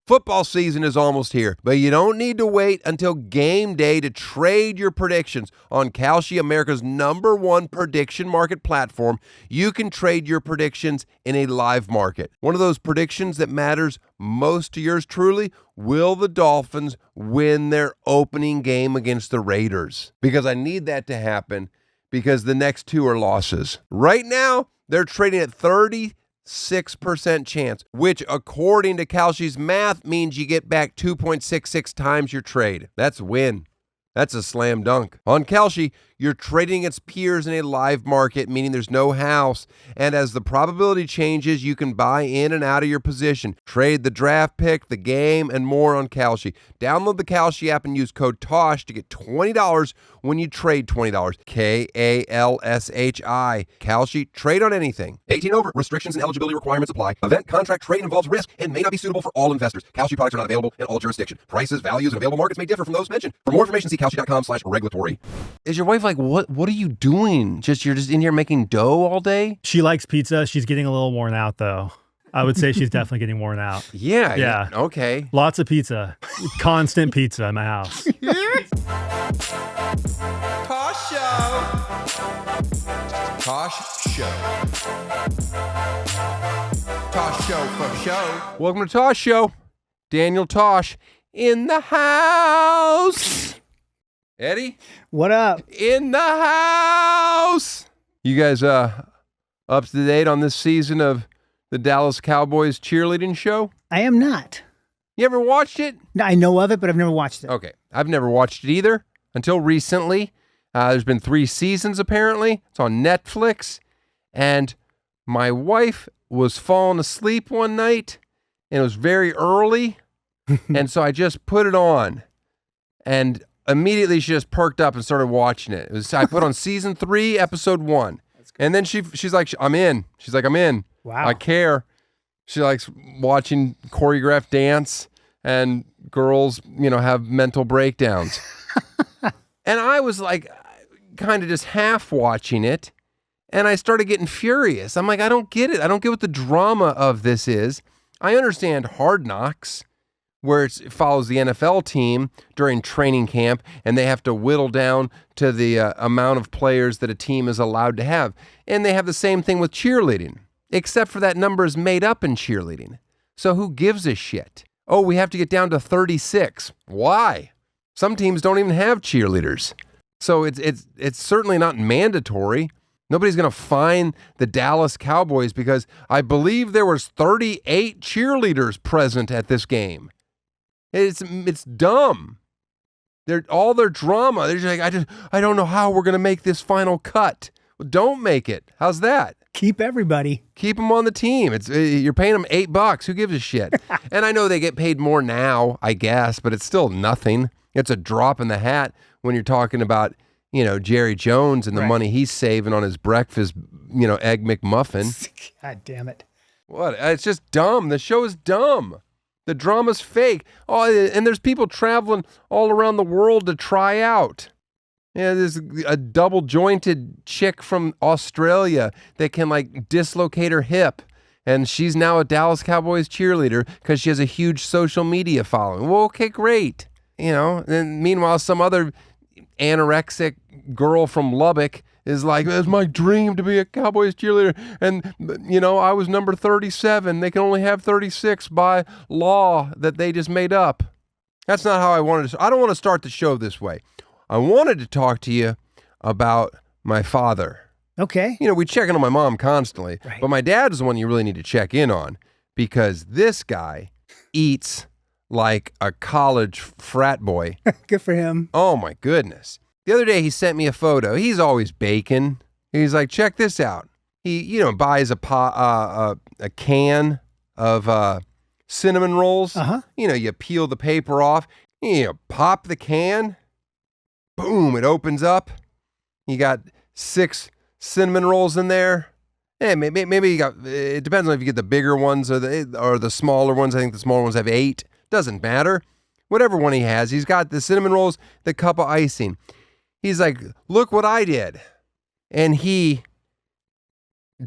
Football season is almost here, but you don't need to wait until game day to trade your predictions. On Kalshi, America's #1 prediction market platform, you can trade your predictions in a live market. One of those predictions that matters most to yours truly, will the Dolphins win their opening game against the Raiders? Because I need that to happen because the next two are losses. Right now, they're trading at 36% chance, which according to Kalshi's math means you get back 2.66 times your trade. That's a win. That's a slam dunk. On Kalshi, you're trading against peers in a live market, meaning there's no house. And as the probability changes, you can buy in and out of your position. Trade the draft pick, the game, and more on Kalshi. Download the Kalshi app and use code TOSH to get $20 when you trade $20. Kalshi. Kalshi, trade on anything. 18 over. Restrictions and eligibility requirements apply. Event contract trade involves risk and may not be suitable for all investors. Kalshi products are not available in all jurisdictions. Prices, values, and available markets may differ from those mentioned. For more information, see kalshi.com/regulatory. Is your wife like, what are you doing? You're just in here making dough all day? She likes pizza. She's getting a little worn out, though. I would say she's definitely getting worn out. Yeah. Okay. Lots of pizza. Constant pizza in my house. Tosh Show. Tosh Show. Tosh Show for show. Welcome to Tosh Show. Daniel Tosh in the house. Eddie? What up? In the house. You guys up to date on this season of the Dallas Cowboys cheerleading show? I am not. You ever watched it? No, I know of it, but I've never watched it. Okay. I've never watched it either until recently. There's been 3 seasons, apparently. It's on Netflix. And my wife was falling asleep one night, and it was very early. And so I just put it on. And immediately she just perked up and started watching it. I put on season 3, episode 1. And then she's like, I'm in. She's like, I'm in. Wow. I care. She likes watching choreographed dance and girls, have mental breakdowns. And I was like, kind of just half watching it. And I started getting furious. I'm like, I don't get it. I don't get what the drama of this is. I understand Hard Knocks, where it follows the NFL team during training camp, and they have to whittle down to the amount of players that a team is allowed to have. And they have the same thing with cheerleading, except for that number is made up in cheerleading. So who gives a shit? Oh, we have to get down to 36. Why? Some teams don't even have cheerleaders. So it's certainly not mandatory. Nobody's going to fine the Dallas Cowboys because I believe there was 38 cheerleaders present at this game. It's dumb. All their drama. They're just like, I don't know how we're going to make this final cut. Well, don't make it. How's that? Keep everybody. Keep them on the team. You're paying them $8. Who gives a shit? And I know they get paid more now, I guess, but it's still nothing. It's a drop in the hat when you're talking about, Jerry Jones and the money he's saving on his breakfast, Egg McMuffin. God damn it. What? It's just dumb. The show is dumb. The drama's fake. Oh, and there's people traveling all around the world to try out. Yeah, there's a double-jointed chick from Australia that can, dislocate her hip. And she's now a Dallas Cowboys cheerleader because she has a huge social media following. Well, okay, great. And meanwhile, some other anorexic girl from Lubbock is like, it's my dream to be a Cowboys cheerleader. And, I was number 37. They can only have 36 by law that they just made up. That's not how I wanted to. I don't want to start the show this way. I wanted to talk to you about my father. Okay. We check in on my mom constantly, right. But my dad is the one you really need to check in on because this guy eats like a college frat boy. Good for him. Oh, my goodness. The other day, he sent me a photo. He's always baking. He's like, check this out. He, buys a can of cinnamon rolls. Uh-huh. You peel the paper off. Pop the can. Boom, it opens up. You got 6 cinnamon rolls in there. Maybe you got, it depends on if you get the bigger ones or the smaller ones. I think the smaller ones have 8. Doesn't matter. Whatever one he has, he's got the cinnamon rolls, the cup of icing. He's like, look what I did. And he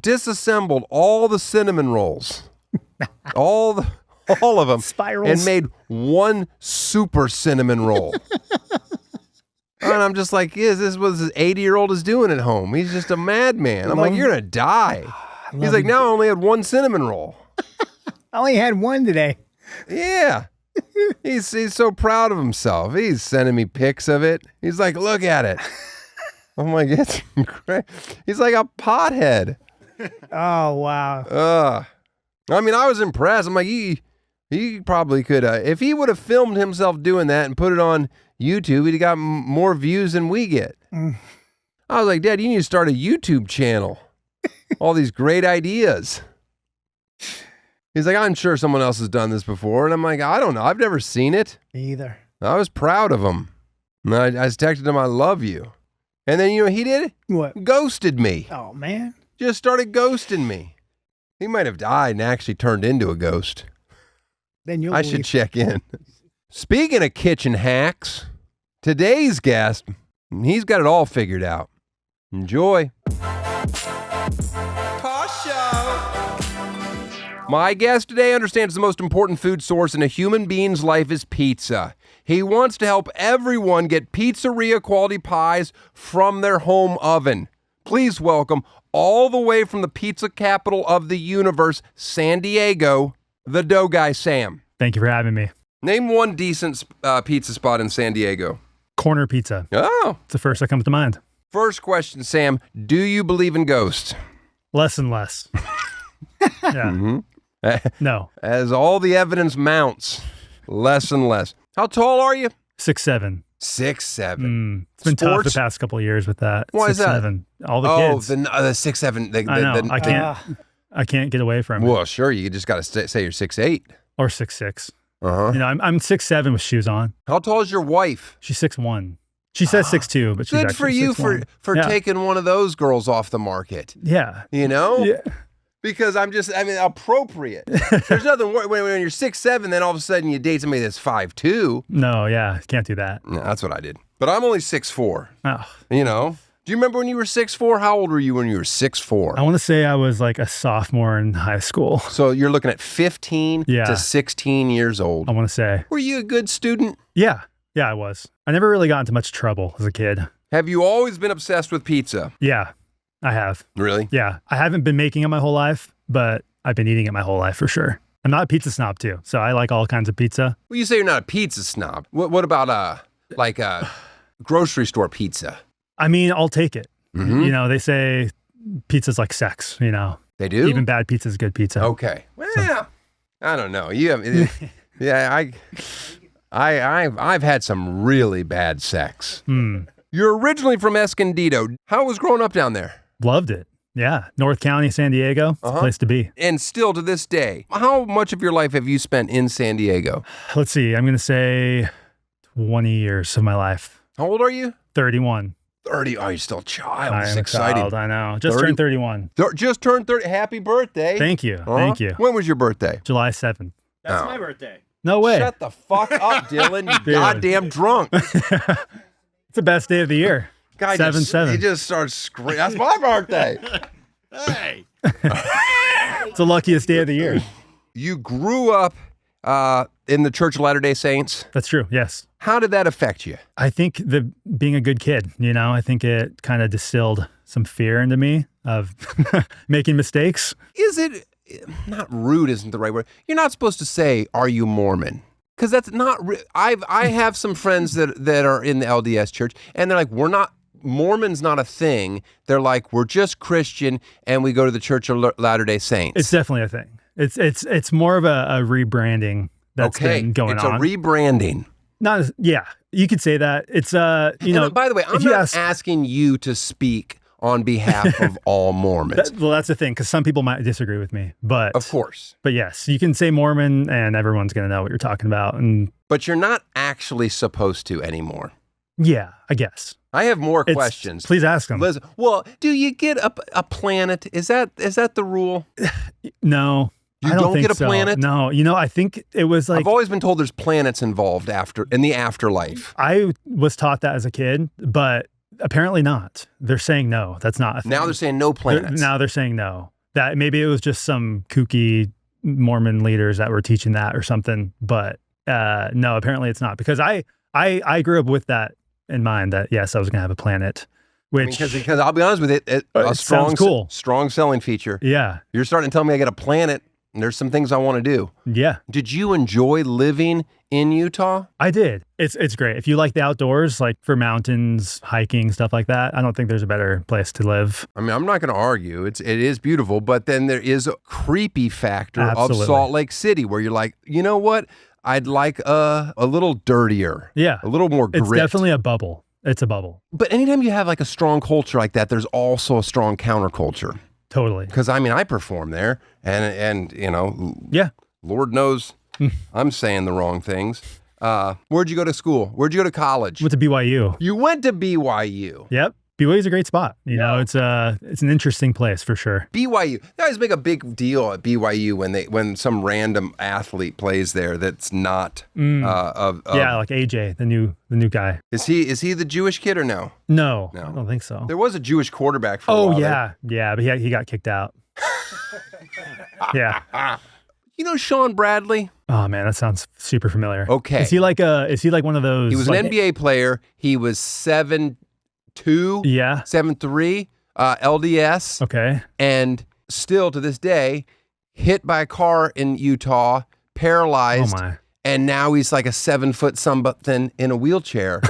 disassembled all the cinnamon rolls. all all of them Spirals. and made one super cinnamon roll. And I'm just like, this is what this 80-year-old is doing at home. He's just a madman. I'm like, you're going to die. He's like, now I only had one cinnamon roll. I only had one today. Yeah. He's so proud of himself. He's sending me pics of it. He's like, look at it. I'm like, it's great. He's like a pothead. Oh, wow. I mean, I was impressed. I'm like, he probably could, if he would have filmed himself doing that and put it on YouTube, he'd have got more views than we get. I was like, Dad, you need to start a YouTube channel. All these great ideas. He's like, I'm sure someone else has done this before. And I'm like, I don't know. I've never seen it. Me either. I was proud of him. And I texted him, I love you. And then, you know what he did? What? Ghosted me. Oh, man. Just started ghosting me. He might have died and actually turned into a ghost. Then you'll I leave. should check in. Speaking of kitchen hacks, today's guest, he's got it all figured out. Enjoy. Tosh Show. My guest today understands the most important food source in a human being's life is pizza. He wants to help everyone get pizzeria quality pies from their home oven. Please welcome, all the way from the pizza capital of the universe, San Diego, the dough guy, Sam. Thank you for having me. Name one decent pizza spot in San Diego. Corner pizza. Oh. It's the first that comes to mind. First question, Sam. Do you believe in ghosts? Less and less. Yeah. No. As all the evidence mounts, less and less. How tall are you? 6'7". 6'7". It's been tough Sports? the past couple of years with that. Why is that? 6'7". All the kids. Oh, the 6'7". I know. I can't get away from it. Well, sure. You just got to say you're 6'8". Or 6'6". Uh-huh. You know, I'm 6'7" with shoes on. How tall is your wife? She's 6'1". She says 6'2", but she's Good actually for you 6'1". for taking one of those girls off the market. Yeah. You know? Yeah. Because appropriate. There's nothing when you're 6'7", then all of a sudden you date somebody that's 5'2". No, yeah. Can't do that. No, that's what I did. But I'm only 6'4". Oh. You know? Do you remember when you were 6'4"? How old were you when you were 6'4"? I want to say I was like a sophomore in high school. So you're looking at 15 Yeah. to 16 years old. I want to say. Were you a good student? Yeah. Yeah, I was. I never really got into much trouble as a kid. Have you always been obsessed with pizza? Yeah, I have. Really? Yeah. I haven't been making it my whole life, but I've been eating it my whole life for sure. I'm not a pizza snob too, so I like all kinds of pizza. Well, you say you're not a pizza snob. What about grocery store pizza? I mean, I'll take it. Mm-hmm. You know, they say pizza's like sex, you know. They do? Even bad pizza's good pizza. Okay. Well, I don't know. You have, yeah, I've had some really bad sex. You're originally from Escondido. How was growing up down there? Loved it. Yeah. North County, San Diego. It's a place to be. And still to this day, how much of your life have you spent in San Diego? Let's see. I'm going to say 20 years of my life. How old are you? 31. 30. Oh, you're still a child. I It's am a exciting. child, I know. Just 30? turned 31. Just turned 30. Happy birthday. Thank you. Thank you. When was your birthday? July 7th. That's Oh. my birthday. No way. Shut the fuck up, Dylan. You Dude. goddamn drunk. It's the best day of the year. Guy 7-7. He just starts screaming. That's my birthday. Hey. It's the luckiest day of the year. You grew up in the Church of Latter-day Saints. That's true. Yes. How did that affect you? I think being a good kid, you know, I think it kind of distilled some fear into me of making mistakes. Is it not rude? Isn't the right word? You're not supposed to say, "Are you Mormon?" Because that's not. I have some friends that are in the LDS church, and they're like, "We're not." Mormon's not a thing. They're like, we're just Christian, and we go to the Church of Latter-day Saints. It's definitely a thing. It's more of a rebranding that's been going it's on. It's a rebranding. Yeah, you could say that. It's you know. By the way, I'm not asking you to speak on behalf of all Mormons. That's the thing, because some people might disagree with me, but of course. But yes, you can say Mormon, and everyone's going to know what you're talking about. But you're not actually supposed to anymore. Yeah, I guess. I have more questions. Please ask them. Liz, well, do you get a planet? Is that the rule? No. You I don't think get a planet? No. You know, I think it was like... I've always been told there's planets involved in the afterlife. I was taught that as a kid, but apparently not. They're saying no. That's not a thing. Now they're saying no planets. Now they're saying no. That maybe it was just some kooky Mormon leaders that were teaching that or something. But no, apparently it's not, because I grew up with that in mind, that yes, I was going to have a planet. Which, because I'll be honest with it, a sounds cool. Strong selling feature. Yeah. You're starting to tell me I got a planet, and there's some things I want to do. Yeah. Did you enjoy living in Utah? I did. It's great. If you like the outdoors, like for mountains, hiking, stuff like that, I don't think there's a better place to live. I mean, I'm not going to argue. It is beautiful, but then there is a creepy factor Absolutely. of Salt Lake City where you're like, you know what? I'd like a little dirtier. Yeah. A little more grit. It's definitely a bubble. It's a bubble. But anytime you have like a strong culture like that, there's also a strong counterculture. Totally. Because I mean, I perform there, and you know, yeah, Lord knows I'm saying the wrong things. Where'd you go to school? Where'd you go to college? Went to BYU. You went to BYU. Yep. BYU's a great spot. You know, it's an interesting place for sure. BYU. They always make a big deal at BYU when some random athlete plays there that's not yeah, like AJ, the new guy. Is he the Jewish kid or no? No, I don't think so. There was a Jewish quarterback for a while. Oh yeah, yeah, but he got kicked out. Yeah. You know Sean Bradley? Oh man, that sounds super familiar. Okay. Is he like one of those? He was an NBA player. He was 7'2", yeah, 7'3", LDS. Okay. And still to this day, hit by a car in Utah, paralyzed. Oh my. And now he's like a 7-foot something in a wheelchair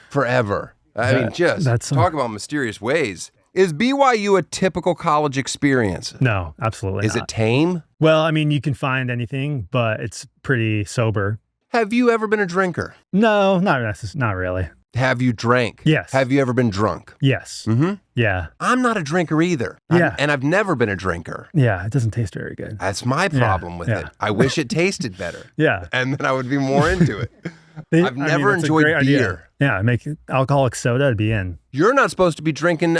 forever. I mean, talk about mysterious ways. Is BYU a typical college experience? No, absolutely Is not. it tame? Well, I mean, you can find anything, but it's pretty sober. Have you ever been a drinker? No, not really. Have you drank? Yes. Have you ever been drunk? Yes. Mm-hmm. Yeah. I'm not a drinker either. Yeah. And I've never been a drinker. Yeah, it doesn't taste very good. That's my problem with it. I wish it tasted better. Yeah. And then I would be more into it. I've never enjoyed beer. Idea. Yeah, make alcoholic soda to be in. You're not supposed to be drinking the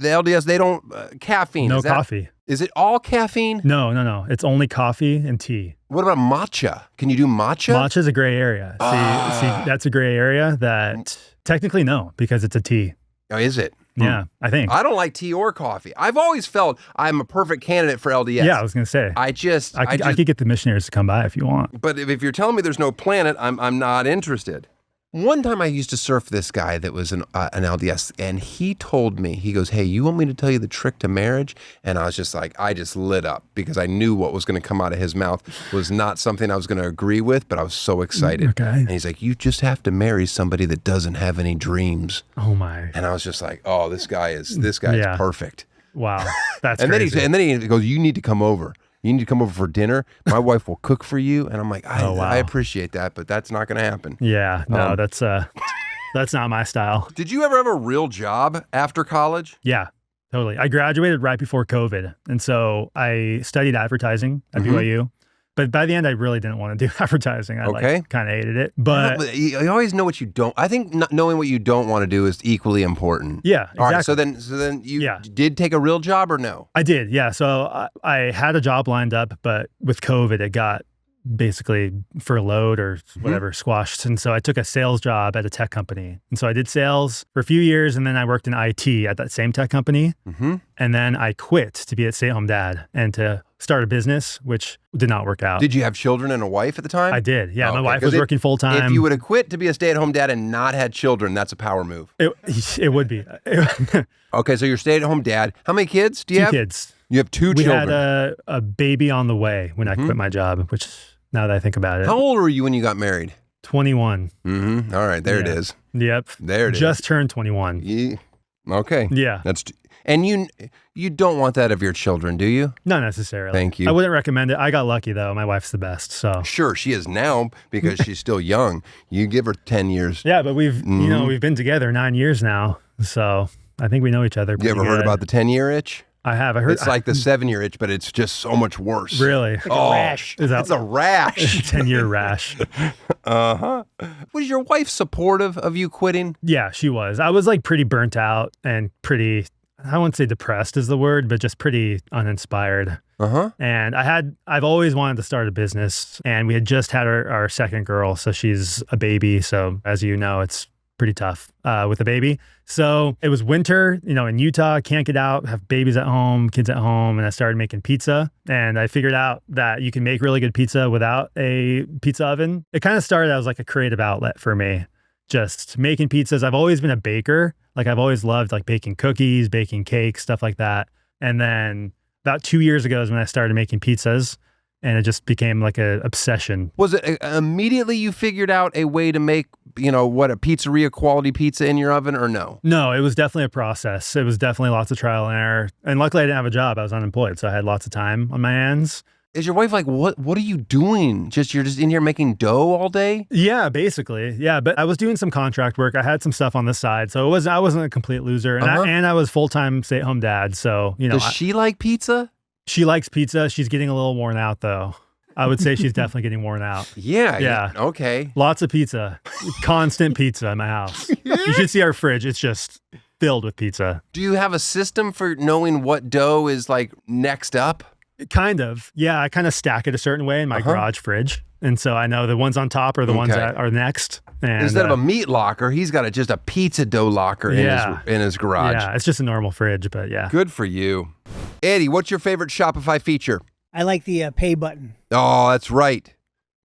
LDS. They don't caffeine. No coffee. Is it all caffeine? No. It's only coffee and tea. What about matcha? Can you do matcha? Matcha's a gray area. See, that's a gray area that technically no, because it's a tea. Oh, is it? Yeah, I think. I don't like tea or coffee. I've always felt I'm a perfect candidate for LDS. Yeah, I was going to say. I could get the missionaries to come by if you want. But if you're telling me there's no planet, I'm not interested. One time I used to surf this guy that was an LDS, and he told me, he goes, hey, you want me to tell you the trick to marriage? And I was just like, I just lit up because I knew what was going to come out of his mouth was not something I was going to agree with, but I was so excited. Okay. And he's like, you just have to marry somebody that doesn't have any dreams. Oh my. And I was just like, oh, this guy is perfect. Wow. That's and crazy. Then he goes, you need to come over. You need to come over for dinner. My wife will cook for you. And I'm like, I appreciate that, but that's not going to happen. Yeah, no, that's not my style. Did you ever have a real job after college? Yeah, totally. I graduated right before COVID. And so I studied advertising at BYU. But by the end, I really didn't want to do advertising. I kind of hated it. But you always know what you don't. I think knowing what you don't want to do is equally important. Yeah, exactly. All right, so then you did take a real job or no? I did, yeah. So I had a job lined up, but with COVID, it got basically furloughed or whatever, squashed. And so I took a sales job at a tech company. And so I did sales for a few years, and then I worked in IT at that same tech company. Mm-hmm. And then I quit to be a stay-at-home dad and to start a business, which did not work out. Did you have children and a wife at the time? I did, yeah. My wife was working full-time. If you would have quit to be a stay-at-home dad and not had children, that's a power move. It would be. Okay, so you're stay-at-home dad. How many kids do you have? 2 kids. You have 2 children. We had a baby on the way when I quit my job, which... Now that I think about it. How old were you when you got married? 21. Mm-hmm. All right, there it is. Yep. There it is. Just turned 21. Yeah. Okay. Yeah. And you don't want that of your children, do you? Not necessarily. Thank you. I wouldn't recommend it. I got lucky though. My wife's the best. So sure, she is now because she's still young. You give her 10 years. Yeah, but we've been together 9 years now. So I think we know each other. You ever heard about the 10-year itch? I have. I heard it's like the 7-year itch, but it's just so much worse. Really? Like a rash. It's a rash. 10-year rash. Uh-huh. Was your wife supportive of you quitting? Yeah, she was. I was like pretty burnt out and pretty, I wouldn't say depressed is the word, but just pretty uninspired. Uh-huh. And I've always wanted to start a business, and we had just had our second girl. So she's a baby. So as you know, it's pretty tough with a baby. So it was winter, in Utah, can't get out, have babies at home, kids at home. And I started making pizza, and I figured out that you can make really good pizza without a pizza oven. It kind of started as like a creative outlet for me, just making pizzas. I've always been a baker. Like I've always loved like baking cookies, baking cakes, stuff like that. And then about 2 years ago is when I started making pizzas. And it just became like an obsession. Was it immediately you figured out a way to make, a pizzeria quality pizza in your oven, or no? No, it was definitely a process. It was definitely lots of trial and error. And luckily I didn't have a job. I was unemployed. So I had lots of time on my hands. Is your wife like, what are you doing? You're just in here making dough all day? Yeah, basically. Yeah, but I was doing some contract work. I had some stuff on the side. So I wasn't a complete loser. And I was full-time stay-at-home dad. So, Does she like pizza? She likes pizza. She's getting a little worn out, though. I would say she's definitely getting worn out. Yeah. Okay. Lots of pizza. Constant pizza in my house. You should see our fridge. It's just filled with pizza. Do you have a system for knowing what dough is like next up? Kind of. Yeah, I kind of stack it a certain way in my garage fridge. And so I know the ones on top are the ones that are next. And instead of a meat locker, he's got just a pizza dough locker in his garage. Yeah, it's just a normal fridge, but yeah. Good for you. Eddie, what's your favorite Shopify feature? I like the pay button. Oh, that's right.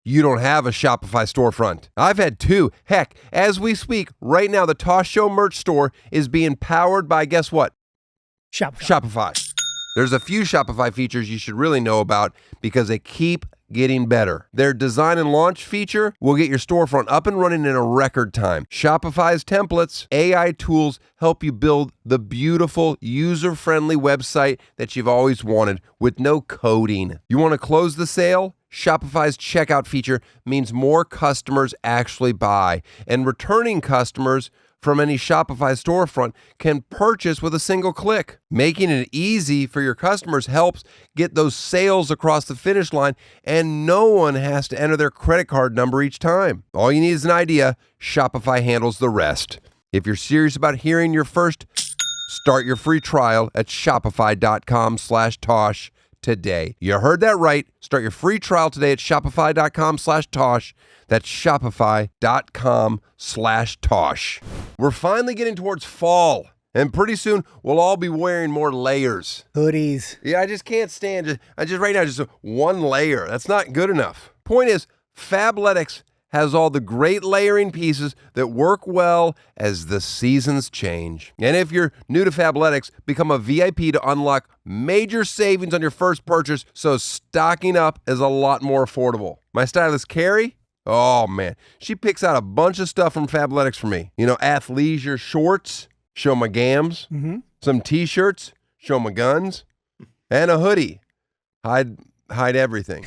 You don't have a Shopify storefront. I've had two. Heck, as we speak, right now, the Tosh Show merch store is being powered by, guess what? Shopify. There's a few Shopify features you should really know about because they keep getting better. Their design and launch feature will get your storefront up and running in a record time. Shopify's templates, AI tools help you build the beautiful, user-friendly website that you've always wanted with no coding. You want to close the sale? Shopify's checkout feature means more customers actually buy, and returning customers from any Shopify storefront can purchase with a single click. Making it easy for your customers helps get those sales across the finish line, and no one has to enter their credit card number each time. All you need is an idea. Shopify handles the rest. If you're serious about hearing your first, start your free trial at shopify.com/Tosh today. You heard that right. Start your free trial today at shopify.com/Tosh. That's shopify.com/Tosh. We're finally getting towards fall, and pretty soon we'll all be wearing more layers. Hoodies. Yeah, I just can't stand it. Right now, just one layer. That's not good enough. Point is, Fabletics has all the great layering pieces that work well as the seasons change. And if you're new to Fabletics, become a VIP to unlock major savings on your first purchase, so stocking up is a lot more affordable. My stylist, Carrie, oh man, she picks out a bunch of stuff from Fabletics for me. Athleisure shorts, show my gams, some t-shirts, show my guns, and a hoodie, hide everything.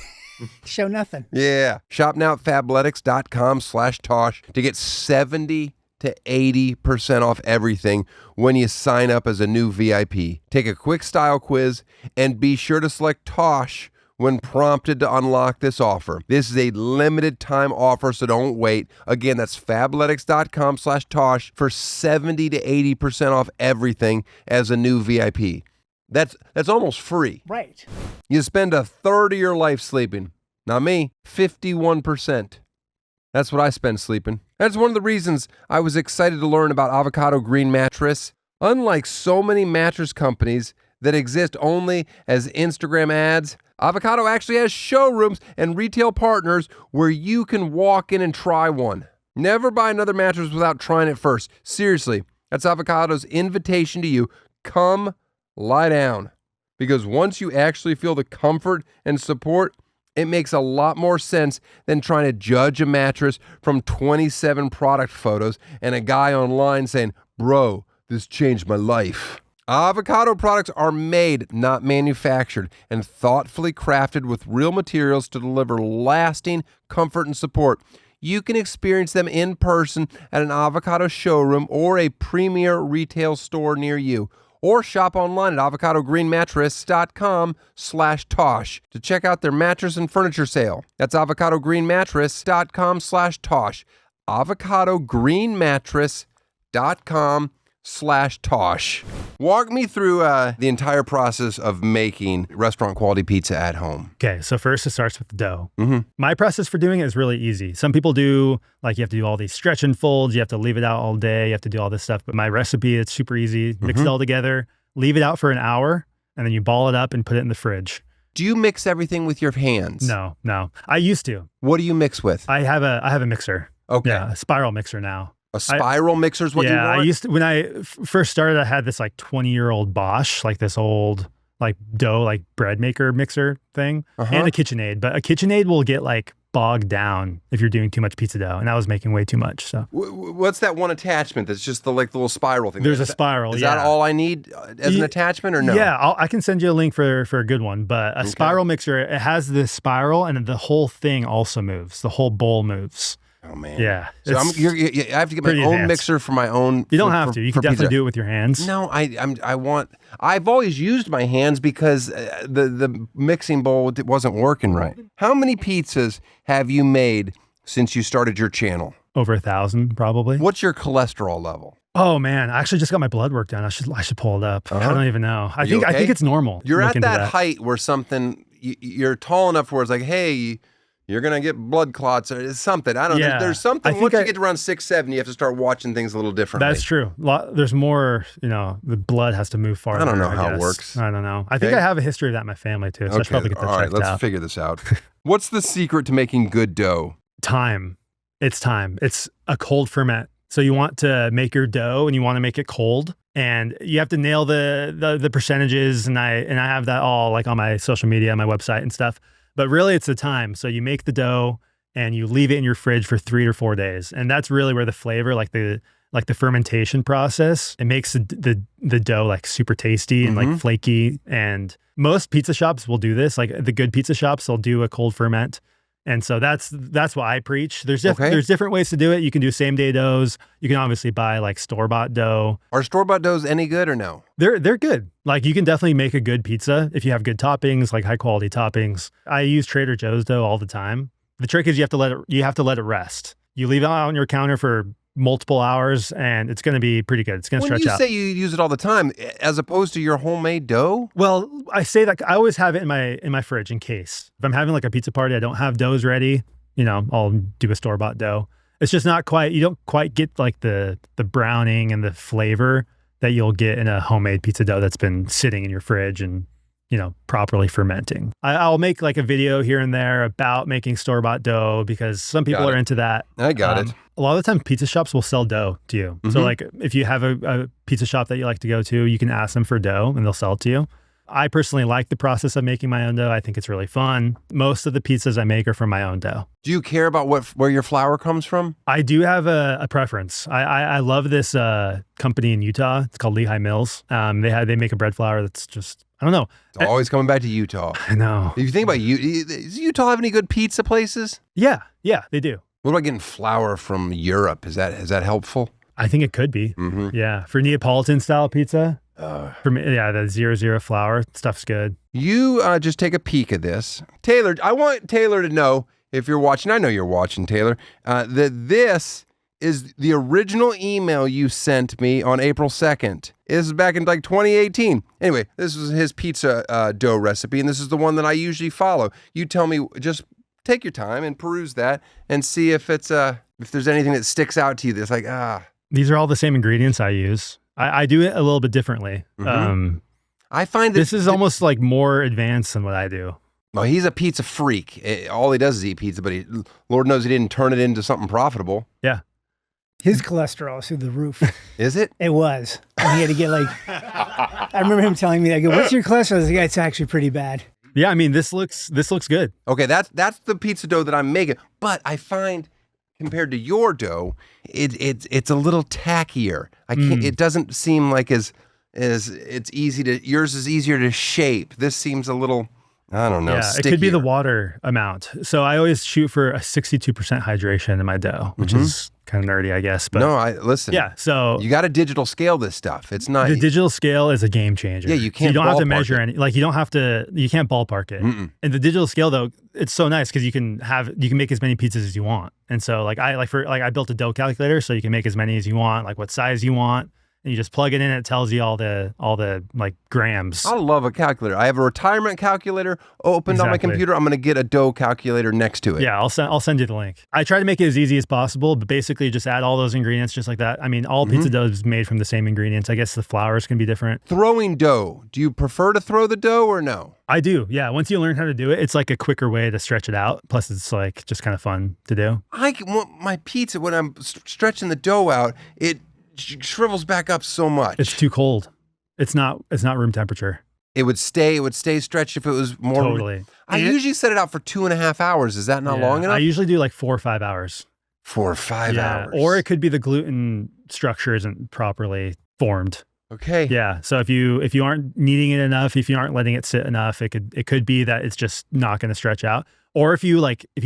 Show nothing. Yeah. Shop now at fabletics.com/Tosh to get 70 to 80% off everything when you sign up as a new VIP. Take a quick style quiz and be sure to select Tosh when prompted to unlock this offer. This is a limited time offer, so don't wait. Again, that's fabletics.com/Tosh for 70 to 80% off everything as a new VIP. That's almost free. Right. You spend a third of your life sleeping. Not me, 51%. That's what I spend sleeping. That's one of the reasons I was excited to learn about Avocado Green Mattress. Unlike so many mattress companies that exist only as Instagram ads, Avocado actually has showrooms and retail partners where you can walk in and try one. Never buy another mattress without trying it first. Seriously, that's Avocado's invitation to you. Come lie down. Because once you actually feel the comfort and support, it makes a lot more sense than trying to judge a mattress from 27 product photos and a guy online saying, "Bro, this changed my life." Avocado products are made, not manufactured, and thoughtfully crafted with real materials to deliver lasting comfort and support. You can experience them in person at an Avocado showroom or a premier retail store near you. Or shop online at avocadogreenmattress.com/Tosh to check out their mattress and furniture sale. That's avocadogreenmattress.com/Tosh. avocadogreenmattress.com/Tosh. Tosh. Walk me through the entire process of making restaurant quality pizza at home. Okay, so first it starts with the dough. Mm-hmm. My process for doing it is really easy. Some people do, like, you have to do all these stretch and folds, you have to leave it out all day, you have to do all this stuff. But my recipe, it's super easy. Mix it all together, leave it out for an hour, and then you ball it up and put it in the fridge. Do you mix everything with your hands? No. I used to. What do you mix with? I have a mixer. Okay. Yeah, a spiral mixer now. A spiral mixer is what you want? I used to, when I first started, I had this like 20-year-old Bosch, like this old like dough, like bread maker mixer thing, and a KitchenAid. But a KitchenAid will get like bogged down if you're doing too much pizza dough, and I was making way too much. So what's that one attachment that's just the little spiral thing? There's a spiral. Is that all I need as an attachment or no? Yeah, I can send you a link for a good one. But a spiral mixer, it has this spiral, and the whole thing also moves. The whole bowl moves. Oh man. Yeah. So I have to get my own mixer for my own. You don't have to. You can definitely do it with your hands. No, I've always used my hands because the mixing bowl wasn't working right. How many pizzas have you made since you started your channel? Over 1,000, probably. What's your cholesterol level? Oh man, I actually just got my blood work done. I should pull it up. I don't even know. I think it's normal. You're at that height where you're tall enough where it's like, hey, you're going to get blood clots or something. I don't know. There's something. Once you get to around 6, 7, you have to start watching things a little differently. That's true. There's more, the blood has to move farther. I don't know how it works. I don't know. I think I have a history of that in my family too, so I should probably get that checked out. All right, let's figure this out. What's the secret to making good dough? Time. It's time. It's a cold ferment. So you want to make your dough and you want to make it cold. And you have to nail the percentages. And I have that all like on my social media, my website and stuff. But really, it's the time. So you make the dough and you leave it in your fridge for 3 or 4 days, and that's really where the flavor, like the fermentation process, it makes the dough like super tasty and like flaky. And most pizza shops will do this. Like the good pizza shops, they'll do a cold ferment. And so that's what I preach. There's different ways to do it. You can do same day doughs. You can obviously buy like store-bought dough. Are store-bought doughs any good or no? They're good. Like you can definitely make a good pizza if you have good toppings, like high quality toppings. I use Trader Joe's dough all the time. The trick is you have to let it rest. You leave it out on your counter for multiple hours and it's going to be pretty good. It's going to stretch out. When you say you use it all the time, as opposed to your homemade dough? Well, I say that I always have it in my fridge in case. If I'm having like a pizza party, I don't have doughs ready, I'll do a store-bought dough. It's just not quite, you don't quite get like the browning and the flavor that you'll get in a homemade pizza dough that's been sitting in your fridge and properly fermenting. I'll make like a video here and there about making store-bought dough because some people are into that. I got it. A lot of the time pizza shops will sell dough to you. So like if you have a pizza shop that you like to go to, you can ask them for dough and they'll sell it to you. I personally like the process of making my own dough. I think it's really fun. Most of the pizzas I make are from my own dough. Do you care about where your flour comes from? I do have a preference. I love this company in Utah. It's called Lehigh Mills. They make a bread flour that's just, I don't know. It's always coming back to Utah. I know. If you think about does Utah have any good pizza places? Yeah, they do. What about getting flour from Europe? Is that helpful? I think it could be. Yeah, for Neapolitan style pizza. The 00 flour stuff's good. You just take a peek at this, Taylor. I want Taylor to know, if you're watching, I know you're watching, Taylor, that this is the original email you sent me on April 2nd. This is back in like 2018. Anyway, this was his pizza dough recipe, and this is the one that I usually follow. You tell me, just take your time and peruse that and see if there's anything that sticks out to you that's like, These are all the same ingredients I use. I do it a little bit differently. I find that this is almost like more advanced than what I do. Well, he's a pizza freak. All he does is eat pizza, but Lord knows he didn't turn it into something profitable. Yeah. His cholesterol is through the roof. Is it? It was. And he had to get like, I remember him telling me, I go, what's your cholesterol? I was like, it's actually pretty bad. Yeah, I mean, this looks good. Okay, that's the pizza dough that I'm making. But I find, compared to your dough, it's a little tackier. I can't. It doesn't seem like as it's easy to. Yours is easier to shape. This seems a little. I don't know. Yeah, stickier. It could be the water amount. So I always shoot for a 62% hydration in my dough, which is kind of nerdy, I guess. But no, listen. Yeah, so you got to digital scale this stuff. It's not the digital scale is a game changer. Yeah, you can't. You don't have to measure it. any. Like you don't have to. You can't ballpark it. And the digital scale though, it's so nice because you can make as many pizzas as you want. And so I built a dough calculator so you can make as many as you want, like what size you want. and you just plug it in. It tells you all the like grams. I love a calculator. I have a retirement calculator opened on my computer. I'm going to get a dough calculator next to it. Yeah, I'll send you the link. I try to make it as easy as possible, but basically just add all those ingredients just like that. I mean, all pizza dough is made from the same ingredients. I guess the flours can be different. Throwing dough. Do you prefer to throw the dough or no? I do. Yeah. Once you learn how to do it, it's like a quicker way to stretch it out. Plus, it's like just kind of fun to do. I want my pizza, when I'm stretching the dough out, it shrivels back up so much. It's too cold. It's not room temperature. It would stay stretched if it was more. Totally. I usually set it out for 2.5 hours. Is that not long enough? I usually do like 4 or 5 hours. 4 or 5 hours. Or it could be the gluten structure isn't properly formed. Okay. Yeah. So if you aren't kneading it enough, if you aren't letting it sit enough, it could be that it's just not going to stretch out. Or if you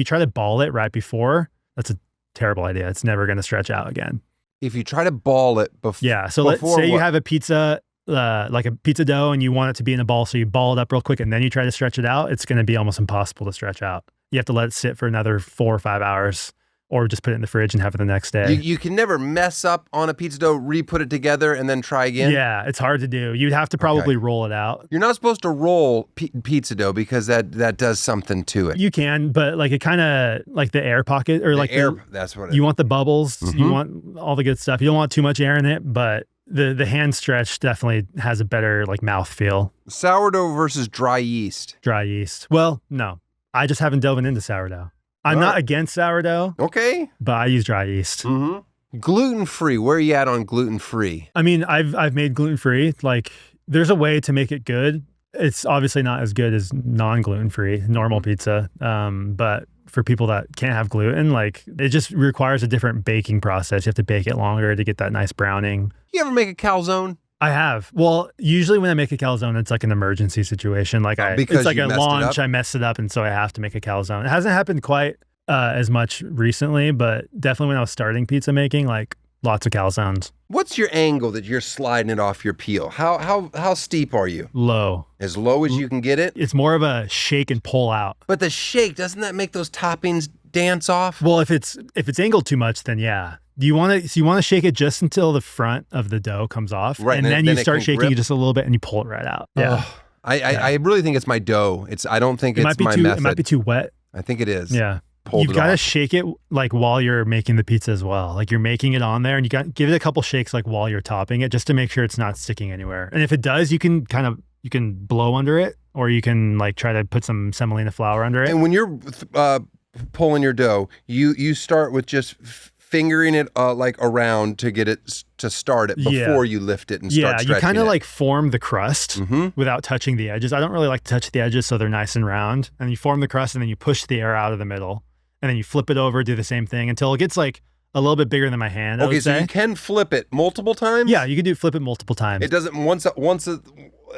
try to ball it right before, that's a terrible idea. It's never going to stretch out again. If you try to ball it before. Yeah. So let's say you have a pizza, like a pizza dough, and you want it to be in a ball. So you ball it up real quick and then you try to stretch it out. It's going to be almost impossible to stretch out. You have to let it sit for another 4 or 5 hours. Or just put it in the fridge and have it the next day. You can never mess up on a pizza dough, re-put it together, and then try again? Yeah, it's hard to do. You'd have to probably roll it out. You're not supposed to roll pizza dough because that does something to it. You can, but like it kind of, like the air pocket or that's what it is. You want the bubbles. You want all the good stuff. You don't want too much air in it, but the hand stretch definitely has a better like mouth feel. Sourdough versus dry yeast. Dry yeast. Well, no. I just haven't delved into sourdough. I'm not against sourdough. Okay. But I use dry yeast. Gluten-free. Where are you at on gluten-free? I mean, I've made gluten-free. Like, there's a way to make it good. It's obviously not as good as non-gluten-free, normal pizza. But for people that can't have gluten, like, it just requires a different baking process. You have to bake it longer to get that nice browning. You ever make a calzone? I have. Well, usually when I make a calzone, it's like an emergency situation. Like it's like a launch, I messed it up, and so I have to make a calzone. It hasn't happened quite as much recently, but definitely when I was starting pizza making, like lots of calzones. What's your angle that you're sliding it off your peel? How steep are you? Low. As low as you can get it? It's more of a shake and pull out. But the shake, doesn't that make those toppings dance off? Well, if it's angled too much, then yeah. You want to shake it just until the front of the dough comes off, right? And then you start shaking it just a little bit, and you pull it right out. Yeah, I really think it's my dough. I don't think it's my method. It might be too wet. I think it is. Yeah, you've got to shake it like while you're making the pizza as well. Like you're making it on there, and you got give it a couple shakes like while you're topping it, just to make sure it's not sticking anywhere. And if it does, you can blow under it, or you can like try to put some semolina flour under it. And when you're pulling your dough, you start with just fingering it like around to get it to start it before you lift it and start stretching it. You kind of like form the crust without touching the edges. I don't really like to touch the edges so they're nice and round. And you form the crust and then you push the air out of the middle. And then you flip it over, do the same thing until it gets like a little bit bigger than my hand. Okay, so you can flip it multiple times? Yeah, you can flip it multiple times. It doesn't, once it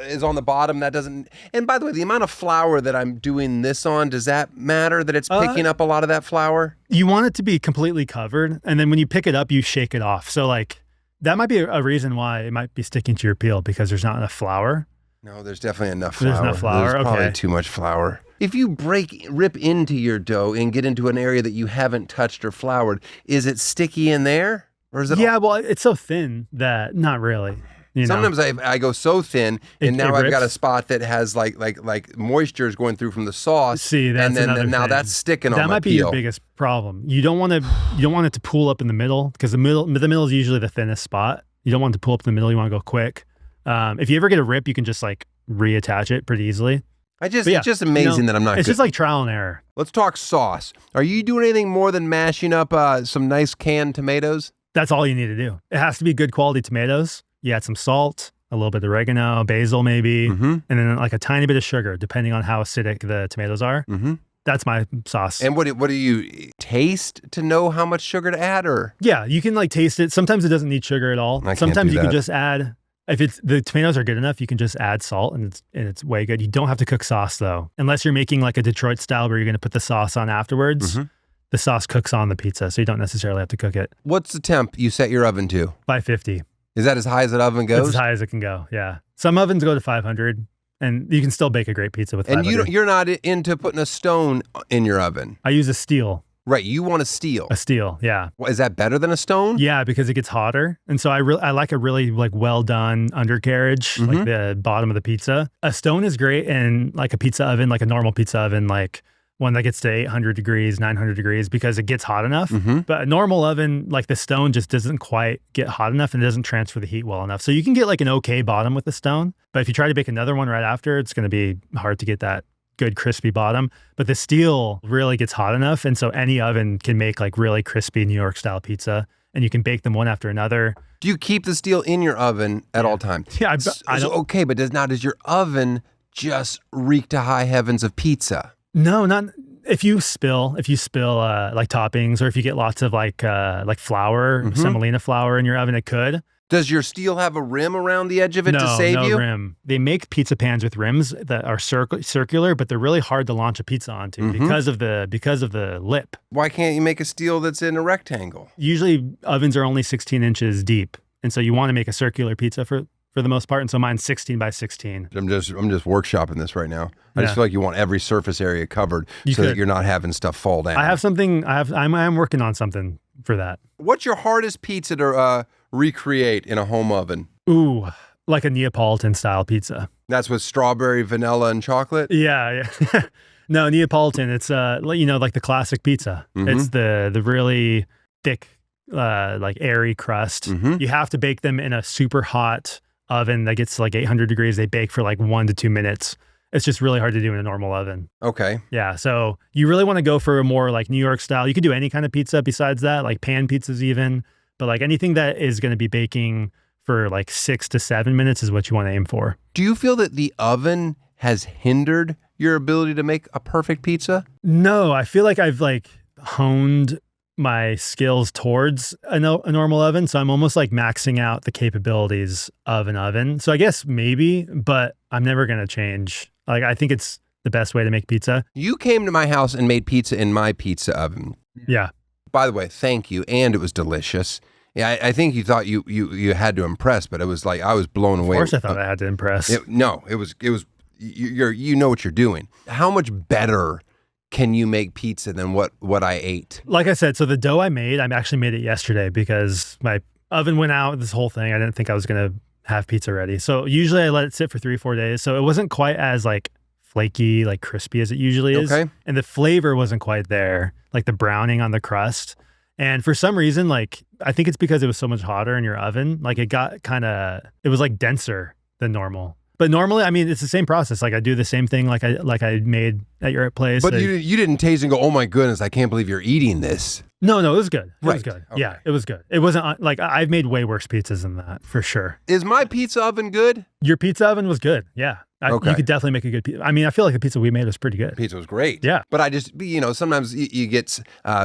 is on the bottom, that doesn't, and by the way, the amount of flour that I'm doing this on, does that matter that it's picking up a lot of that flour? You want it to be completely covered, and then when you pick it up, you shake it off. So like, that might be a reason why it might be sticking to your peel because there's not enough flour. No, there's definitely enough flour. There's enough flour, There's probably too much flour. If you rip into your dough and get into an area that you haven't touched or floured, is it sticky in there? Or is it well, it's so thin that not really. Sometimes I go so thin, and now I've got a spot that has like moisture is going through from the sauce. See, that's and then now thing. That's sticking on my peel. That might be your biggest problem. You don't want it to pool up in the middle because the middle is usually the thinnest spot. You don't want it to pull up in the middle. You want to go quick. If you ever get a rip, you can just like reattach it pretty easily. It's just amazing that I'm not. It's just like trial and error. Let's talk sauce. Are you doing anything more than mashing up some nice canned tomatoes? That's all you need to do. It has to be good quality tomatoes. You add some salt, a little bit of oregano, basil maybe, and then like a tiny bit of sugar, depending on how acidic the tomatoes are. That's my sauce. And what do you taste to know how much sugar to add, or? Yeah, you can like taste it. Sometimes it doesn't need sugar at all. Sometimes you can just add. If the tomatoes are good enough, you can just add salt and it's way good. You don't have to cook sauce though, unless you're making like a Detroit style where you're going to put the sauce on afterwards. The sauce cooks on the pizza, so you don't necessarily have to cook it. What's the temp you set your oven to? 550. Is that as high as an oven goes? That's as high as it can go, yeah. Some ovens go to 500, and you can still bake a great pizza with 500. And you're not into putting a stone in your oven? I use a steel. Right, you want a steel. A steel, yeah. Is that better than a stone? Yeah, because it gets hotter. And so I like a really like well done undercarriage, like the bottom of the pizza. A stone is great in like a pizza oven, like a normal pizza oven, like one that gets to 800 degrees, 900 degrees, because it gets hot enough. But a normal oven, like the stone just doesn't quite get hot enough and it doesn't transfer the heat well enough. So you can get like an okay bottom with the stone, but if you try to bake another one right after, it's going to be hard to get that good crispy bottom. But the steel really gets hot enough, and so any oven can make like really crispy New York style pizza, and you can bake them one after another. Do you keep the steel in your oven at all times? Yeah, okay, but does your oven just reek to high heavens of pizza? No, not if you spill like toppings, or if you get lots of like flour, semolina flour in your oven, it could. Does your steel have a rim around the edge of it to save you? No rim. They make pizza pans with rims that are circular, but they're really hard to launch a pizza onto because of the lip. Why can't you make a steel that's in a rectangle? Usually ovens are only 16 inches deep, and so you want to make a circular pizza for the most part. And so mine's 16 by 16. I'm just workshopping this right now. I just feel like you want every surface area covered that you're not having stuff fall down. I'm working on something for that. What's your hardest pizza to recreate in a home oven? Ooh, like a Neapolitan style pizza. That's with strawberry, vanilla, and chocolate? Yeah. No, Neapolitan, it's like the classic pizza. It's the really thick, like airy crust. You have to bake them in a super hot oven that gets to like 800 degrees. They bake for like 1 to 2 minutes. It's just really hard to do in a normal oven. Okay. Yeah, so you really want to go for a more like New York style. You could do any kind of pizza besides that, like pan pizzas even. But like anything that is going to be baking for like 6 to 7 minutes is what you want to aim for. Do you feel that the oven has hindered your ability to make a perfect pizza? No, I feel like I've like honed my skills towards a normal oven. So I'm almost like maxing out the capabilities of an oven. So I guess maybe, but I'm never going to change. Like, I think it's the best way to make pizza. You came to my house and made pizza in my pizza oven. Yeah. By the way, thank you. And it was delicious. Yeah, I think you thought you had to impress, but it was like I was blown away. Of course I thought I had to impress. It was you know what you're doing. How much better can you make pizza than what I ate? Like I said, so the dough I actually made it yesterday because my oven went out, this whole thing. I didn't think I was going to have pizza ready. So usually I let it sit for 3-4 days. So it wasn't quite as like flaky, like crispy as it usually is. Okay. And the flavor wasn't quite there, like the browning on the crust. And for some reason, like, I think it's because it was so much hotter in your oven. Like it was like denser than normal. But normally, I mean, it's the same process. Like I do the same thing like I made at your place. But you didn't taste and go, oh my goodness, I can't believe you're eating this. No, it was good. It was good. Okay. Yeah, it was good. It wasn't like I've made way worse pizzas than that for sure. Is my pizza oven good? Your pizza oven was good. Yeah. Okay. You could definitely make a good pizza. I mean, I feel like the pizza we made was pretty good. Pizza was great. Yeah. But I just, sometimes you get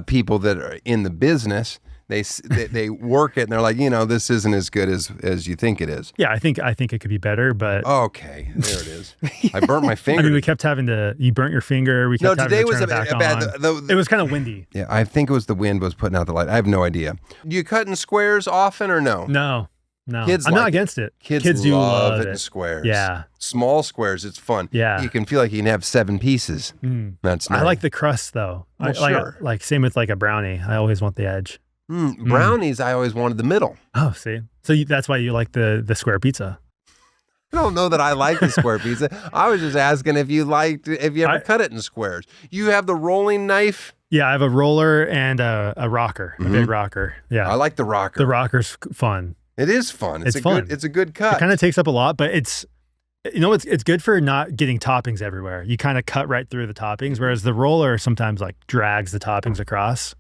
people that are in the business. They work it and they're like, this isn't as good as you think it is. Yeah, I think it could be better, but okay, there it is. I burnt my finger. I mean, we kept having to. You burnt your finger. We kept having to turn it back on. It was kind of windy. Yeah, I think it was the wind was putting out the light. I have no idea. Do you cut in squares often or no? No. I'm not against it. Kids do love it in squares. Yeah. Small squares, it's fun. Yeah. You can feel like you can have 7 pieces. That's nice. I like the crust though. Well, sure. Like same with like a brownie. I always want the edge. Brownies, I always wanted the middle. Oh, see? So that's why you like the square pizza. I don't know that I like the square pizza. I was just asking if you ever cut it in squares. You have the rolling knife? Yeah, I have a roller and a rocker, a big rocker. Yeah. I like the rocker. The rocker's fun. It is fun. It's fun. It's a good cut. It kind of takes up a lot, but it's good for not getting toppings everywhere. You kind of cut right through the toppings, whereas the roller sometimes like drags the toppings across.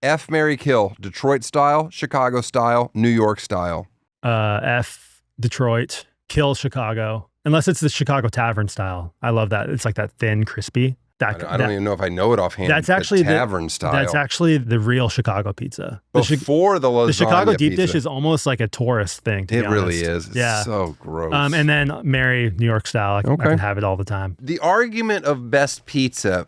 F, marry, kill. Detroit style, Chicago style, New York style. F, Detroit. Kill Chicago. Unless it's the Chicago tavern style. I love that. It's like that thin, crispy. I don't even know if I know it offhand. That's actually the tavern style. That's actually the real Chicago pizza. Before the lasagna the Chicago deep pizza. dish is almost like a tourist thing, to be honest. It really is. It's so gross. And then marry New York style. I can have it all the time. The argument of best pizza,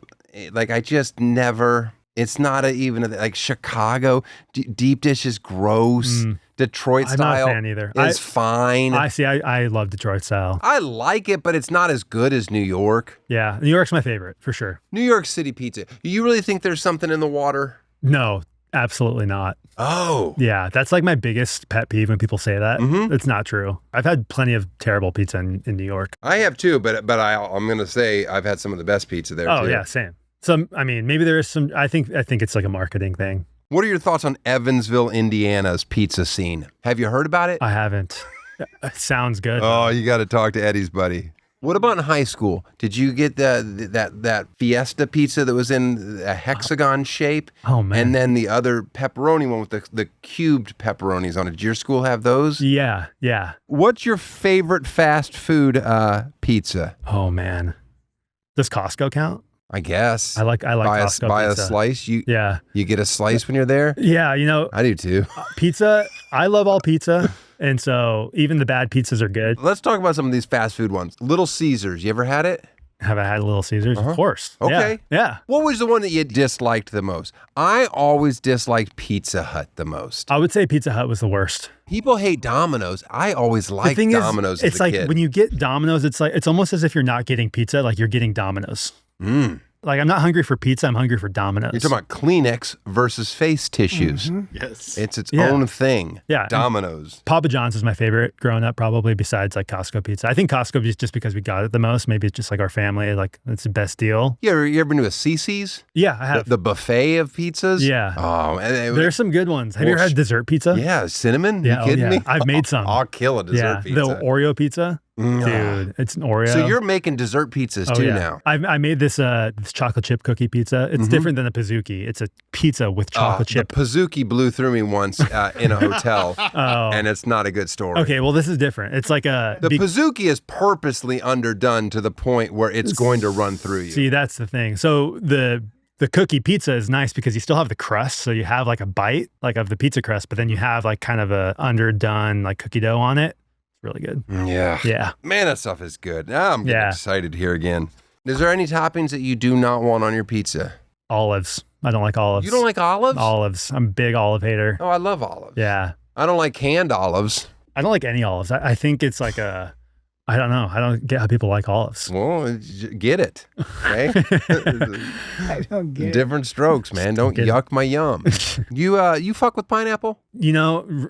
like I just never... It's not even like Chicago deep dish is gross. Detroit I'm style not a fan either. is fine. I love Detroit style. I like it, but it's not as good as New York. Yeah, New York's my favorite for sure. New York City pizza. You really think there's something in the water? No, absolutely not. Oh. Yeah, that's like my biggest pet peeve when people say that. It's not true. I've had plenty of terrible pizza in New York. I have too, but I'm going to say I've had some of the best pizza there Oh too. yeah, same. So I mean, maybe there is some. I think it's like a marketing thing. What are your thoughts on Evansville, Indiana's pizza scene? Have you heard about it? I haven't. It sounds good. Oh, you got to talk to Eddie's buddy. What about in high school? Did you get that Fiesta pizza that was in a hexagon shape? Oh, man. And then the other pepperoni one with the cubed pepperonis on it. Did your school have those? Yeah. What's your favorite fast food pizza? Oh man, does Costco count? I guess. I like Costco buy pizza. a slice. You get a slice when you're there? Yeah, I do too. Pizza. I love all pizza, and so even the bad pizzas are good. Let's talk about some of these fast food ones. Little Caesars. You ever had it? Have I had Little Caesars? Of course. Okay. Yeah. What was the one that you disliked the most? I always disliked Pizza Hut the most. I would say Pizza Hut was the worst. People hate Domino's. I always liked The thing Domino's is, as it's a like kid. when you get Domino's, it's almost as if you're not getting pizza, like you're getting Domino's. Like I'm not hungry for pizza, I'm hungry for Domino's. You're talking about Kleenex versus face tissues. Yes. It's its own thing. Yeah. Domino's. Papa John's is my favorite growing up, probably besides like Costco pizza. I think Costco is just because we got it the most. Maybe it's just like our family, like it's the best deal. You ever been to a CC's? Yeah, I have. The buffet of pizzas? Yeah. Oh, man. There's some good ones. Have you ever had dessert pizza? Yeah, cinnamon? Yeah, You kidding me? I've made some. I'll kill a dessert pizza. The Oreo pizza. Dude, it's an Oreo. So you're making dessert pizzas too now. I made this chocolate chip cookie pizza. It's different than a Pizookie. It's a pizza with chocolate chip. The Pizookie blew through me once in a hotel, and it's not a good story. Okay, well this is different. It's like The Pizookie is purposely underdone to the point where it's going to run through you. See, that's the thing. So the cookie pizza is nice because you still have the crust, so you have like a bite like of the pizza crust, but then you have like kind of a underdone like cookie dough on it. Really good. Yeah. Man, that stuff is good. Now I'm getting excited here again. Is there any toppings that you do not want on your pizza? Olives. I don't like olives. You don't like olives? Olives. I'm a big olive hater. Oh, I love olives. Yeah. I don't like canned olives. I don't like any olives. I think it's like I don't know. I don't get how people like olives. Well, get it. Okay? I don't get it. Different strokes, man. Don't yuck my yum. You fuck with pineapple?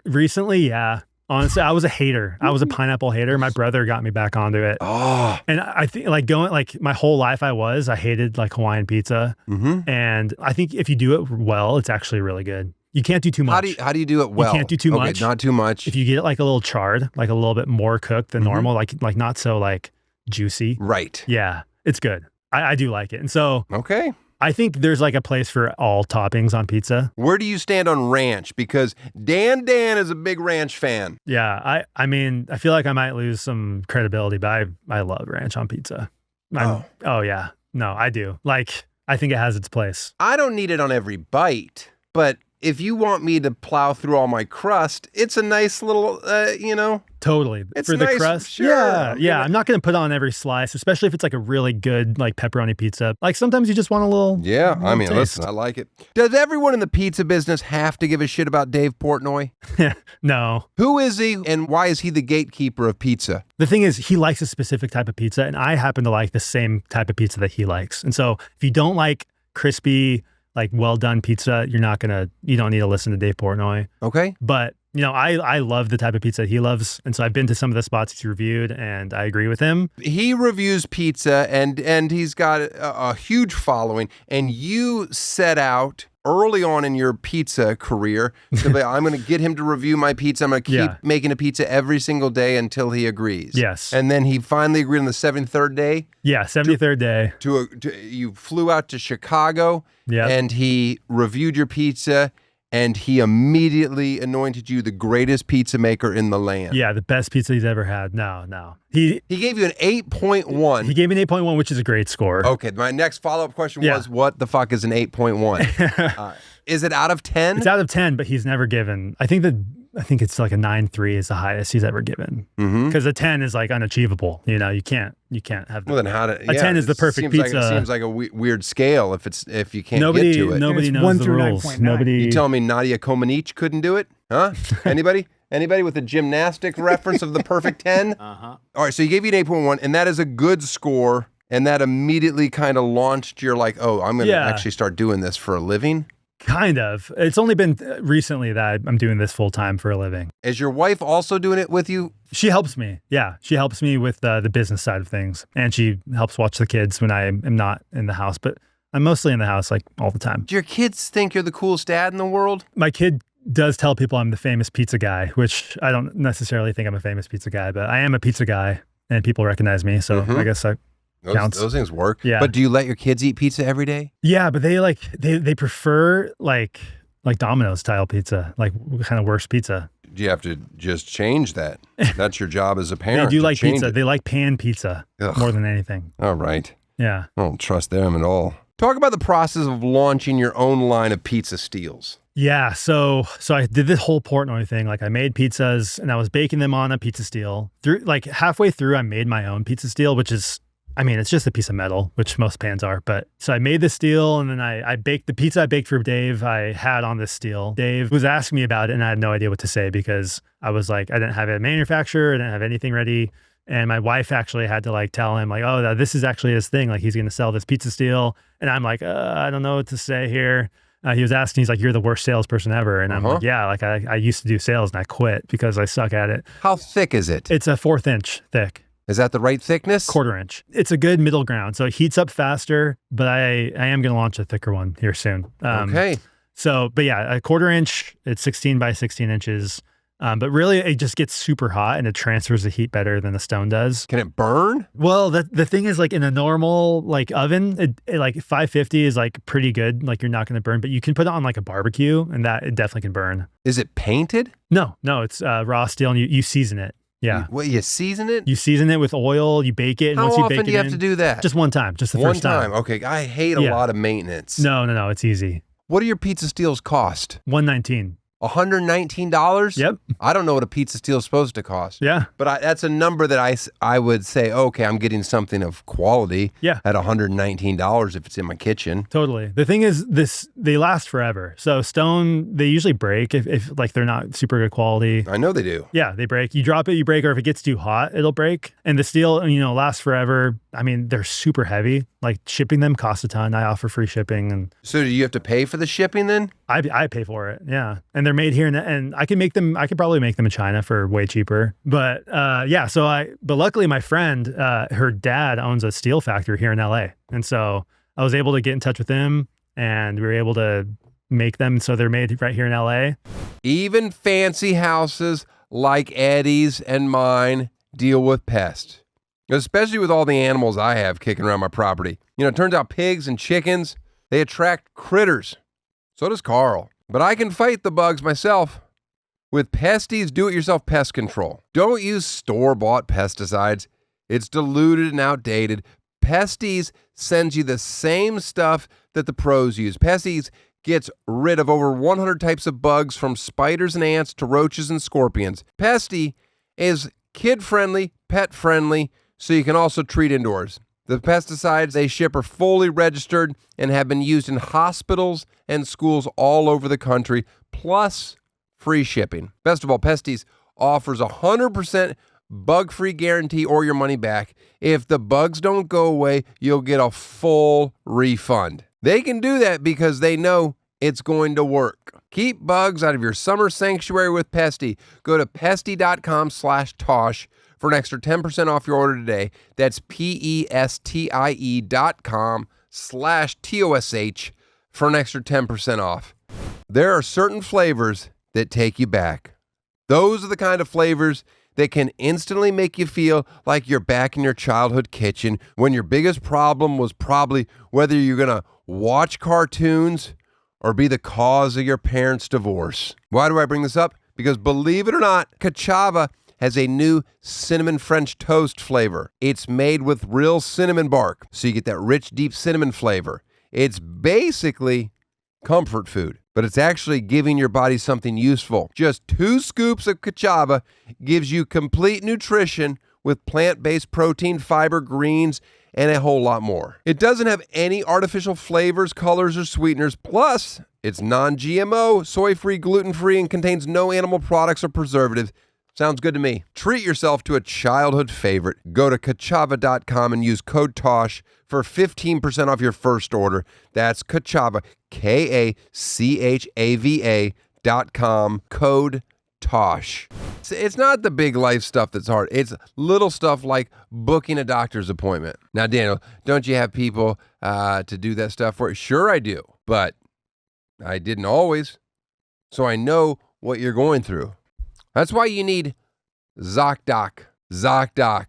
Recently, yeah. Honestly, I was a hater. I was a pineapple hater. My brother got me back onto it. Oh. And I think like my whole life I hated like Hawaiian pizza. And I think if you do it well, it's actually really good. You can't do too much. How do you do it well? You can't do too much. Not too much. If you get it like a little charred, like a little bit more cooked than normal, like not so like juicy. Right. Yeah, it's good. I do like it. And so okay. I think there's like a place for all toppings on pizza. Where do you stand on ranch? Because Dan is a big ranch fan. Yeah, I mean, I feel like I might lose some credibility, but I love ranch on pizza. Oh yeah. No, I do. Like, I think it has its place. I don't need it on every bite, but if you want me to plow through all my crust, it's a nice little, Totally. It's for the nice, crust. sure. Yeah. I'm not going to put on every slice, especially if it's like a really good like pepperoni pizza. Like sometimes you just want a little. Yeah. I mean, taste. listen, I like it. Does everyone in the pizza business have to give a shit about Dave Portnoy? No. Who is he and why is he the gatekeeper of pizza? The thing is, he likes a specific type of pizza, and I happen to like the same type of pizza that he likes. And so if you don't like crispy, like well done pizza, you don't need to listen to Dave Portnoy. Okay. But I love the type of pizza he loves. And so I've been to some of the spots he's reviewed and I agree with him. He reviews pizza and he's got a huge following. And you set out early on in your pizza career to be, I'm going to get him to review my pizza. I'm going to keep making a pizza every single day until he agrees. Yes. And then he finally agreed on the 73rd day. Yeah, 73rd day. You flew out to Chicago and he reviewed your pizza. And he immediately anointed you the greatest pizza maker in the land. Yeah, the best pizza he's ever had. No. He gave you an 8.1. He gave me an 8.1, which is a great score. Okay, my next follow-up question was, what the fuck is an 8.1? Is it out of 10? It's out of 10, but he's never given. I think it's like a 9.3 is the highest he's ever given. Because a 10 is like unachievable. You can't have. Well, then how to? A 10 is the perfect pizza. It seems like a weird scale if you can't get to it. Nobody knows 1 the through rules. 9.9. Nobody. You telling me Nadia Comaneci couldn't do it? Huh? Anybody? Anybody with a gymnastic reference of the perfect 10? Uh-huh. All right, so you gave you an 8.1, and that is a good score, and that immediately kind of launched your like, oh, I'm going to actually start doing this for a living? Kind of. It's only been recently that I'm doing this full time for a living. Is your wife also doing it with you? She helps me. Yeah. She helps me with the business side of things. And she helps watch the kids when I am not in the house. But I'm mostly in the house like all the time. Do your kids think you're the coolest dad in the world? My kid does tell people I'm the famous pizza guy, which I don't necessarily think I'm a famous pizza guy, but I am a pizza guy and people recognize me. So I guess those things work. Yeah. But do you let your kids eat pizza every day? Yeah, but they prefer like Domino's style pizza, like kind of worse pizza. Do you have to just change that? That's your job as a They parent. do like change pizza. it. They like pan pizza more than anything. All right. Yeah. I don't trust them at all. Talk about the process of launching your own line of pizza steels. Yeah, so I did this whole Portnoy thing. Like I made pizzas and I was baking them on a pizza steel. Halfway through, I made my own pizza steel, which is, I mean, it's just a piece of metal, which most pans are. But so I made the steel and then I baked the pizza I baked for Dave. I had on this steel. Dave was asking me about it and I had no idea what to say because I was like, I didn't have a manufacturer, I didn't have anything ready. And my wife actually had to like tell him like, oh, this is actually his thing. Like he's going to sell this pizza steel. And I'm like, I don't know what to say here. He was asking, he's like, you're the worst salesperson ever. And I'm like, yeah, like I used to do sales and I quit because I suck at it. How thick is it? It's a 1/4 inch thick. Is that the right thickness? 1/4 inch. It's a good middle ground. So it heats up faster, but I am going to launch a thicker one here soon. Okay. So, but yeah, a 1/4 inch, it's 16 by 16 inches. But really, it just gets super hot and it transfers the heat better than the stone does. Can it burn? Well, the thing is, like in a normal like oven, it like 550 is like pretty good. Like you're not going to burn, but you can put it on like a barbecue, and that it definitely can burn. Is it painted? No, it's raw steel, and you season it. Yeah. You season it? You season it with oil. You bake it. And How once you often bake do you it have to do that? Just one time. Just the first time. Okay. I hate a lot of maintenance. No. It's easy. What do your pizza steels cost? $119. $119? Yep. I don't know what a pizza steel is supposed to cost. Yeah. But that's a number that I would say, okay, I'm getting something of quality at $119 if it's in my kitchen. Totally. The thing is, they last forever. So stone, they usually break if like they're not super good quality. I know they do. Yeah, they break. You drop it, you break, or if it gets too hot, it'll break. And the steel, lasts forever. I mean, they're super heavy. Like shipping them costs a ton. I offer free shipping. And so do you have to pay for the shipping then? I pay for it. Yeah. And they're made here and I can probably make them in China for way cheaper. But but luckily my friend, her dad owns a steel factory here in LA. And so I was able to get in touch with him and we were able to make them. So they're made right here in LA. Even fancy houses like Eddie's and mine deal with pests, especially with all the animals I have kicking around my property. It turns out pigs and chickens, they attract critters. So does Carl. But I can fight the bugs myself with Pesty's do-it-yourself pest control. Don't use store-bought pesticides. It's diluted and outdated. Pesty's sends you the same stuff that the pros use. Pesty's gets rid of over 100 types of bugs, from spiders and ants to roaches and scorpions. Pesty is kid-friendly, pet-friendly, so you can also treat indoors. The pesticides they ship are fully registered and have been used in hospitals and schools all over the country, plus free shipping. Best of all, Pesty's offers 100% bug-free guarantee or your money back. If the bugs don't go away, you'll get a full refund. They can do that because they know it's going to work. Keep bugs out of your summer sanctuary with Pesty. Go to pesty.com/Tosh for an extra 10% off your order today. That's pestie.com/TOSH for an extra 10% off. There are certain flavors that take you back. Those are the kind of flavors that can instantly make you feel like you're back in your childhood kitchen when your biggest problem was probably whether you're going to watch cartoons or be the cause of your parents' divorce. Why do I bring this up? Because believe it or not, Cachava has a new cinnamon French toast flavor. It's made with real cinnamon bark, so you get that rich, deep cinnamon flavor. It's basically comfort food, but it's actually giving your body something useful. Just 2 scoops of Cachava gives you complete nutrition with plant-based protein, fiber, greens, and a whole lot more. It doesn't have any artificial flavors, colors, or sweeteners. Plus, It's non-GMO, soy-free, gluten-free, and contains no animal products or preservatives. Sounds good to me. Treat yourself to a childhood favorite. Go to kachava.com and use code TOSH for 15% off your first order. That's Kachava, KACHAVA.com, code TOSH. It's not the big life stuff that's hard. It's little stuff like booking a doctor's appointment. Now, Daniel, don't you have people to do that stuff for you? Sure I do, but I didn't always. So I know what you're going through. That's why you need ZocDoc. ZocDoc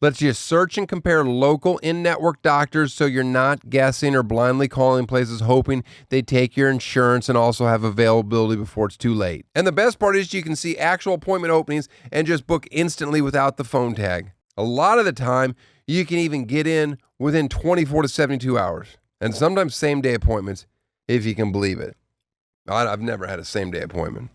lets you search and compare local in-network doctors so you're not guessing or blindly calling places hoping they take your insurance and also have availability before it's too late. And the best part is you can see actual appointment openings and just book instantly without the phone tag. A lot of the time, you can even get in within 24 to 72 hours. And sometimes same-day appointments, if you can believe it. I've never had a same-day appointment.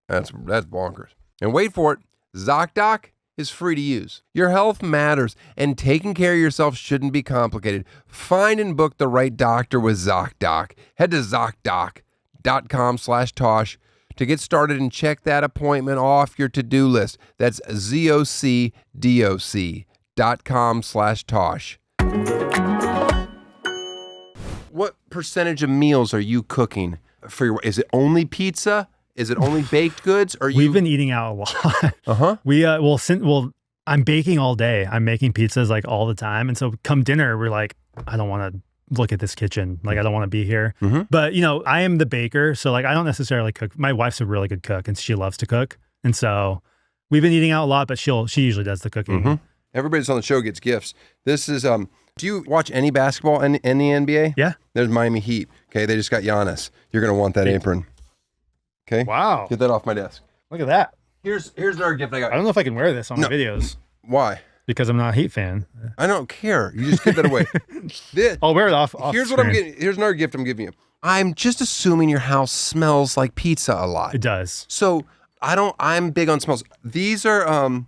That's bonkers. And wait for it, ZocDoc is free to use. Your health matters, and taking care of yourself shouldn't be complicated. Find and book the right doctor with ZocDoc. Head to ZocDoc.com/Tosh to get started and check that appointment off your to-do list. That's ZocDoc.com/Tosh. What percentage of meals are you cooking for your? Is it only pizza? Is it only baked goods? Or We've been eating out a lot. We I'm baking all day. I'm making pizzas like all the time, and so come dinner, we're like, I don't want to look at this kitchen. Like I don't want to be here. Mm-hmm. But I am the baker, so like I don't necessarily cook. My wife's a really good cook, and she loves to cook, and so we've been eating out a lot. But she usually does the cooking. Mm-hmm. Everybody that's on the show gets gifts. This is Do you watch any basketball in the NBA? Yeah. There's Miami Heat. Okay, they just got Giannis. You're gonna want that apron. Okay. Wow. Get that off my desk. Look at that. Here's another gift I got. I don't know if I can wear this on my videos. Why? Because I'm not a Heat fan. I don't care. You just give that away. I'll wear it off Here's screen. what I'm getting. Here's another gift I'm giving you. I'm just assuming your house smells like pizza a lot. It does. So I'm big on smells. These are no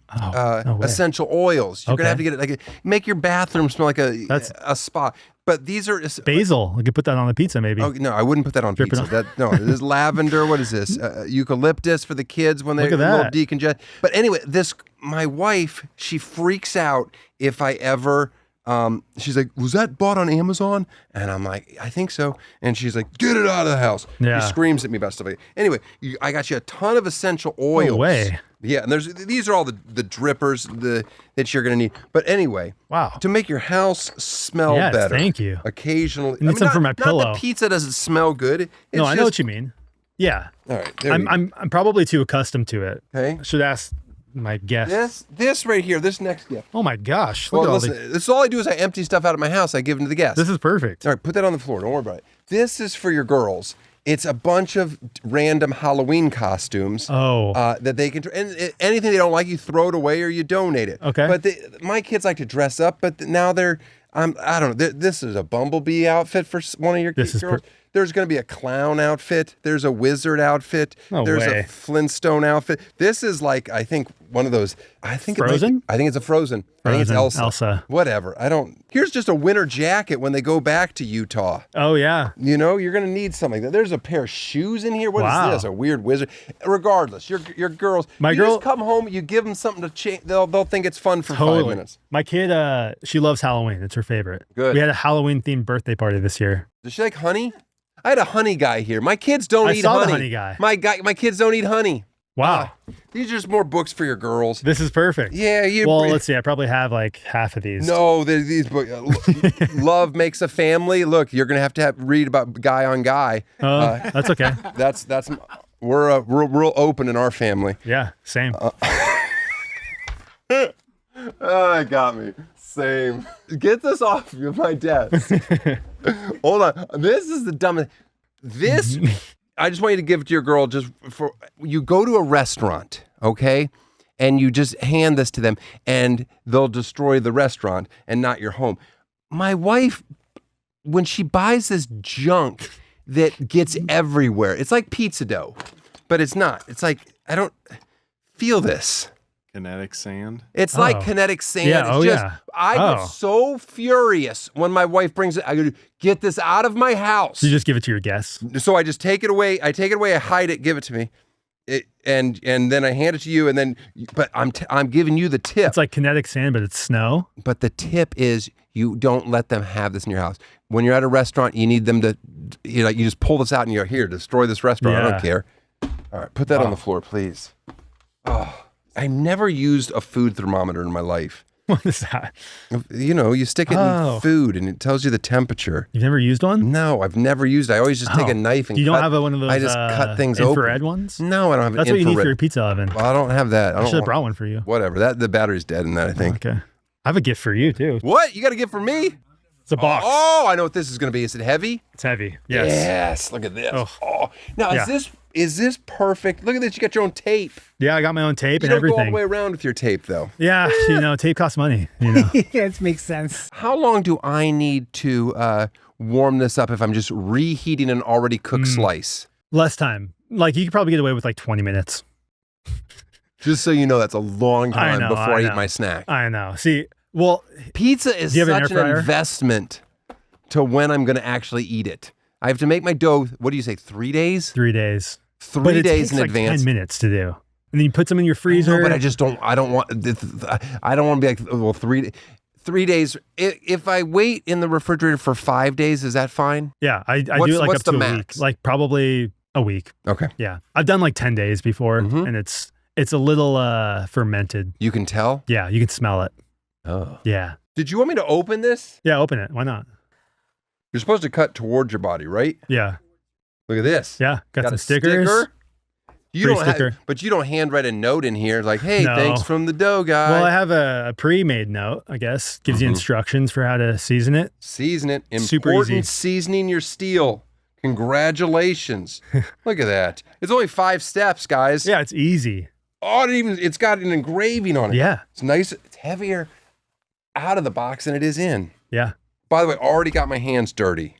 essential oils. You're gonna have to get it make your bathroom smell like a spa. But these are basil. I could put that on the pizza, maybe. Oh no, I wouldn't put that on pizza. This is lavender. What is this? Eucalyptus for the kids when they're a little decongested. But anyway, my wife, she freaks out if I ever. She's like, was that bought on Amazon? And I'm like, I think so. And she's like, get it out of the house. Yeah. She screams at me about stuff like that. Anyway, I got you a ton of essential oils. No way. Yeah, and these are all the drippers that you're going to need. But anyway, wow, to make your house smell better. Thank you. Occasionally. I need some for my pillow. Not that pizza doesn't smell good. No, I know what you mean. Yeah. All right. I'm probably too accustomed to it. Okay. I should ask my guests. This right here, this next gift. Oh my gosh. Well, listen, this is all I do is I empty stuff out of my house. I give them to the guests. This is perfect. All right, put that on the floor. Don't worry about it. This is for your girls. It's a bunch of random Halloween costumes that they can, and anything they don't like, you throw it away or you donate it. Okay. But my kids like to dress up, but now they're, I don't know, this is a bumblebee outfit for one of your girls. There's going to be a clown outfit. There's a wizard outfit. There's a Flintstone outfit. This is like, I think, one of those. I think Frozen? I think it's a Frozen. I think it's Elsa. Whatever. Here's just a winter jacket when they go back to Utah. Oh, yeah. You're going to need something. There's a pair of shoes in here. What is this? A weird wizard. Regardless, your girls. Just come home, you give them something to change. They'll think it's fun for 5 minutes. My kid, she loves Halloween. It's her favorite. Good. We had a Halloween-themed birthday party this year. Does she like honey? I had a honey guy here. My kids don't eat honey. I saw the honey guy. My kids don't eat honey. Wow. These are just more books for your girls. This is perfect. Yeah. Let's see. I probably have like half of these. No, these books. Love Makes a Family. Look, you're going to have read about guy on guy. That's okay. We're real open in our family. Yeah, same. It got me. Same. Get this off my desk. Hold on. This is the dumbest. I just want you to give it to your girl you go to a restaurant, okay? And you just hand this to them and they'll destroy the restaurant and not your home. My wife, when she buys this junk that gets everywhere, it's like pizza dough, but it's not. It's like, I don't feel this. Kinetic sand? It's like kinetic sand. Yeah, It's I get so furious when my wife brings it. I go, get this out of my house. So you just give it to your guests? So I just take it away. I hide it, give it to me. And then I hand it to you, and then, but I'm giving you the tip. It's like kinetic sand, but it's snow. But the tip is you don't let them have this in your house. When you're at a restaurant, you need them to, you just pull this out and you're here, destroy this restaurant. I don't care. All right, put that on the floor, please. Oh, I never used a food thermometer in my life. What is that? You stick it in food and it tells you the temperature. You've never used one? No, I've never used it. I always just take a knife and You don't have one of those I just cut things infrared open. ones? No, I don't have That's an what you infrared. need for your pizza oven. Well, I don't have that. I should have brought one for you. Whatever. The battery's dead in that, I think. Okay. I have a gift for you, too. What? You got a gift for me? It's a box. Oh, I know what this is going to be. Is it heavy? It's heavy. Yes. Yes. Look at this. Oh. Now, is this perfect? Look at this. You got your own tape. Yeah, I got my own tape and You don't everything. go all the way around with your tape, though. Yeah, tape costs money. Yeah, it makes sense. How long do I need to warm this up if I'm just reheating an already cooked slice? Less time. Like, you could probably get away with like 20 minutes. Just so you know, that's a long time before I eat know. my snack. I know. See, well, Pizza is do you have such an air an fryer? investment to when I'm going to actually eat it. I have to make my dough, what do you say, 3 days? 3 days. 3 But it days takes in like advance. 10 minutes to do. And then you put some in your freezer. No, but I don't want to be like, well, 3 days. If I wait in the refrigerator for 5 days, is that fine? Yeah, I do it like what's up to the a max? week. Like probably a week. Okay. Yeah. I've done like 10 days before and it's a little fermented. You can tell? Yeah, you can smell it. Oh. Yeah. Did you want me to open this? Yeah, open it. Why not? You're supposed to cut towards your body, right? Yeah. Look at this. Yeah. Got some a stickers. sticker. You Free don't sticker. but you don't handwrite a note in here like, hey, No. thanks from the dough guy. Well, I have a pre-made note, I guess. Gives you instructions for how to season it. Season it. Super Important easy. seasoning your steel. Congratulations. Look at that. It's only 5 steps, guys. Yeah, it's easy. Oh, it's got an engraving on it. Yeah. It's nice. It's heavier out of the box than it is in. Yeah. By the way, already got my hands dirty.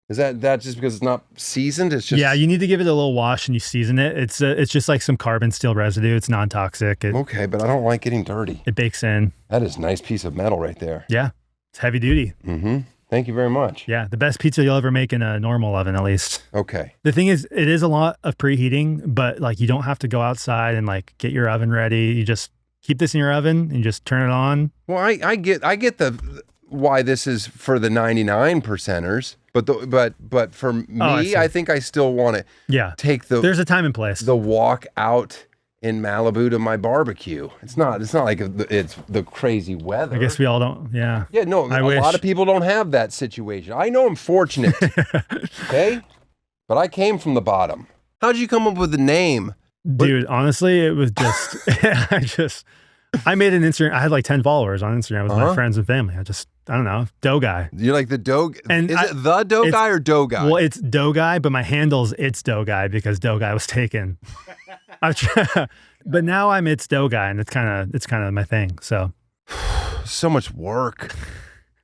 Is that just because it's not seasoned? It's just Yeah, you need to give it a little wash and you season it. It's just like some carbon steel residue. It's non-toxic. Okay, but I don't like getting dirty. It bakes in. That is a nice piece of metal right there. Yeah. It's heavy duty. Mm-hmm. Thank you very much. Yeah. The best pizza you'll ever make in a normal oven, at least. Okay. The thing is, it is a lot of preheating, but like you don't have to go outside and like get your oven ready. You just keep this in your oven and just turn it on. Well, I get the why this is for the 99%ers, but for me, I think I still want to take There's a time and place. the walk out in Malibu to my barbecue. It's not like it's the crazy weather. I guess we all don't. Yeah. Yeah, no, a lot of people don't have that situation. I know I'm fortunate. Okay? But I came from the bottom. How'd you come up with the name? Dude, honestly, it was just, I made an Instagram. I had like 10 followers on Instagram with my friends and family. I don't know, dough guy. You're like the dough. And is it the dough guy or dough guy? Well, it's dough guy, but my handle's it's dough guy because dough guy was taken. But now I'm it's dough guy, and it's kind of my thing. So much work.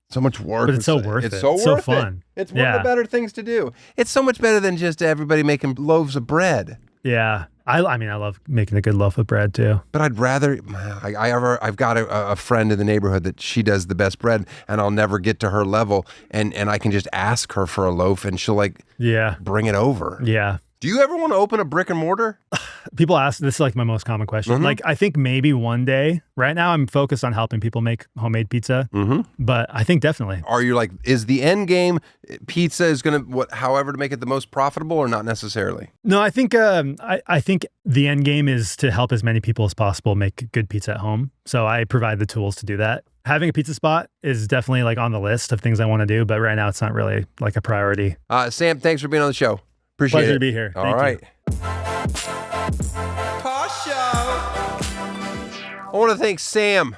So much work. But it's so worth it. It's so It's so worth fun. it. It's one of the better things to do. It's so much better than just everybody making loaves of bread. Yeah. I mean, I love making a good loaf of bread too. But I'd rather, I've got a friend in the neighborhood that she does the best bread, and I'll never get to her level, and I can just ask her for a loaf, and she'll bring it over. Yeah. Do you ever want to open a brick and mortar? People ask, this is like my most common question. Mm-hmm. Like, I think maybe one day, right now I'm focused on helping people make homemade pizza, but I think definitely. Are you like, is the end game pizza is going to, however to make it the most profitable, or not necessarily? No, I think I think the end game is to help as many people as possible make good pizza at home. So I provide the tools to do that. Having a pizza spot is definitely like on the list of things I want to do, but right now it's not really like a priority. Sam, thanks for being on the show. Appreciate it. Pleasure to be here. All right. Tosh Show. I want to thank Sam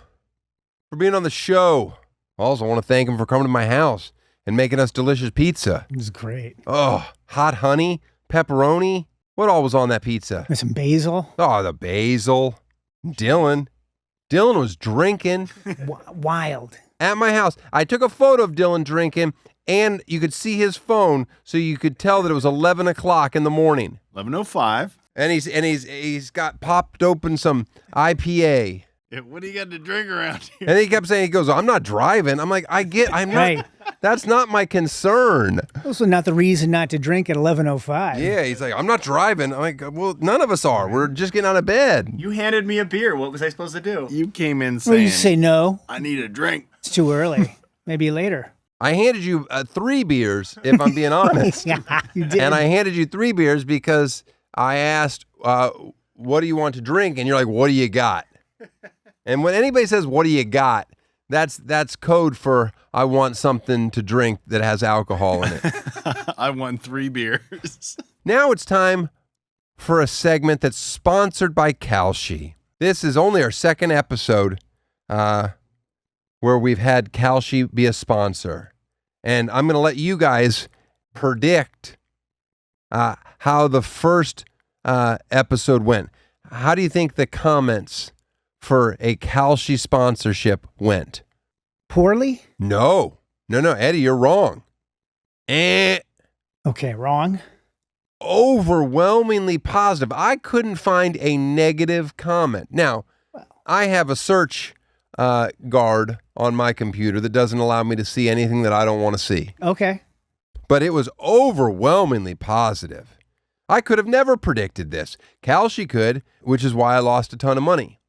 for being on the show. Also, I want to thank him for coming to my house and making us delicious pizza. It was great. Oh, hot honey, pepperoni. What all was on that pizza? There's some basil. Oh, the basil. Dylan was drinking Wild. at my house. I took a photo of Dylan drinking, and you could see his phone, so you could tell that it was 11 o'clock in the morning. 11:05. And he's got popped open some IPA. What do you got to drink around here? And he kept saying, he goes, I'm not driving. I'm like, I'm not. Right. That's not my concern. Also, not the reason not to drink at 11:05. Yeah, he's like, I'm not driving. I'm like, well, none of us are. We're just getting out of bed. You handed me a beer. What was I supposed to do? You came in Well, saying, you say no. I need a drink. It's too early. Maybe later. I handed you 3 beers, if I'm being honest. Yeah, you did. And I handed you 3 beers because I asked, what do you want to drink? And you're like, what do you got? And when anybody says, what do you got? That's code for I want something to drink that has alcohol in it. I won 3 beers. Now it's time for a segment that's sponsored by Kalshi. This is only our 2nd episode where we've had Kalshi be a sponsor. And I'm going to let you guys predict how the first episode went. How do you think the comments for a Kalshi sponsorship went? Poorly? No, Eddie, you're wrong. Okay, wrong. Overwhelmingly positive. I couldn't find a negative comment. Now, I have a search guard on my computer that doesn't allow me to see anything that I don't want to see. Okay. But it was overwhelmingly positive. I could have never predicted this. Kalshi could, which is why I lost a ton of money.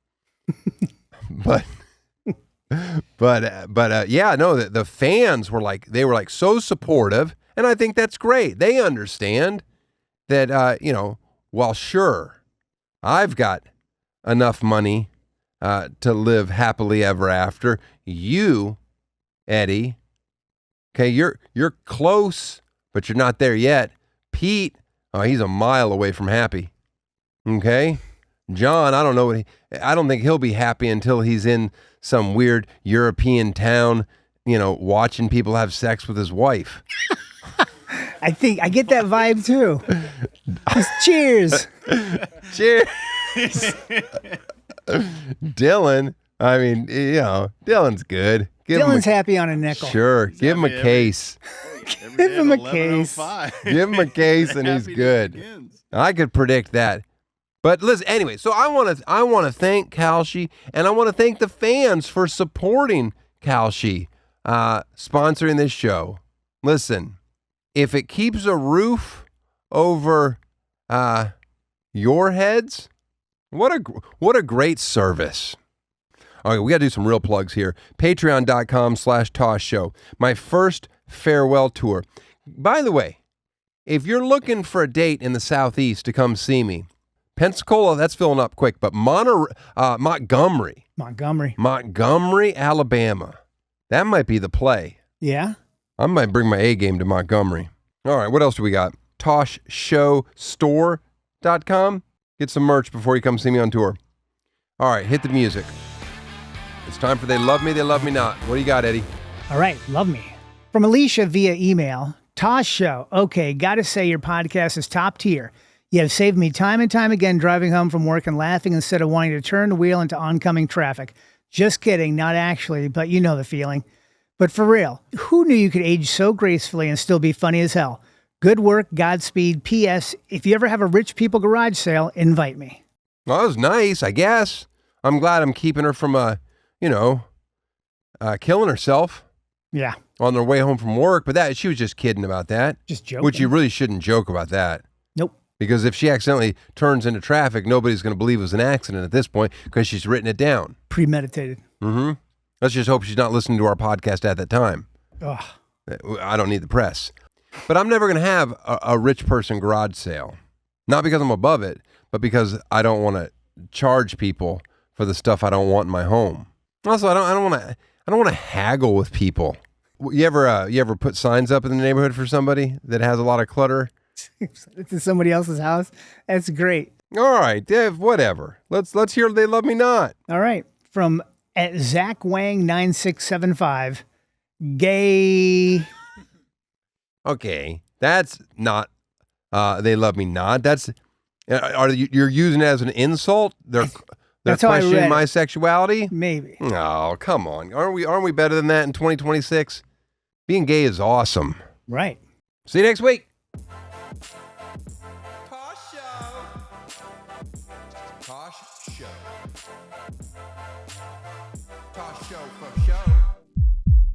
but yeah, no, the fans were like so supportive, and I think that's great. They understand that while sure, I've got enough money to live happily ever after. You, Eddie, okay, you're close, but you're not there yet. Pete, he's a mile away from happy. Okay, John, I don't think he'll be happy until he's in some weird European town, watching people have sex with his wife. I think I get that vibe too. Just cheers. Cheers. Dylan, I mean, Dylan's good. Dylan's happy on a nickel. Sure, give him a case. Give him a case. Give him a case and he's good. I could predict that. But listen, anyway, so I want to thank Kalshi, and I want to thank the fans for supporting Kalshi, sponsoring this show. Listen, if it keeps a roof over your heads, what a great service. Okay, we got to do some real plugs here. Patreon.com/Tosh Show. My first farewell tour. By the way, if you're looking for a date in the Southeast to come see me, Pensacola, that's filling up quick, but Montgomery, Alabama, that might be the play. Yeah? I might bring my A game to Montgomery. All right, what else do we got? ToshShowStore.com. Get some merch before you come see me on tour. All right, hit the music. It's time for They Love Me, They Love Me Not. What do you got, Eddie? All right, love me. From Alicia via email, Tosh Show. Okay, gotta say your podcast is top tier. You have saved me time and time again driving home from work and laughing instead of wanting to turn the wheel into oncoming traffic. Just kidding, not actually, but you know the feeling. But for real, who knew you could age so gracefully and still be funny as hell? Good work, Godspeed. P.S. If you ever have a rich people garage sale, invite me. Well, that was nice, I guess. I'm glad I'm keeping her from, killing herself. Yeah. On their way home from work, but she was just kidding about that. Just joking. Which you really shouldn't joke about that. Nope. Because if she accidentally turns into traffic, nobody's going to believe it was an accident at this point because she's written it down. Premeditated. Mm-hmm. Let's just hope she's not listening to our podcast at that time. Ugh. I don't need the press. But I'm never going to have a rich person garage sale. Not because I'm above it, but because I don't want to charge people for the stuff I don't want in my home. Also, I don't want to haggle with people. You ever put signs up in the neighborhood for somebody that has a lot of clutter? To somebody else's house? That's great. All right, Dave, whatever. Let's hear They Love Me Not. All right. From at Zach Wang 9675. Gay. Okay, that's not They Love Me Not. That's you're using it as an insult? They're questioning my sexuality? Maybe. Oh, come on. Aren't we better than that in 2026? Being gay is awesome. Right. See you next week. Tosh Show. Tosh Show for show.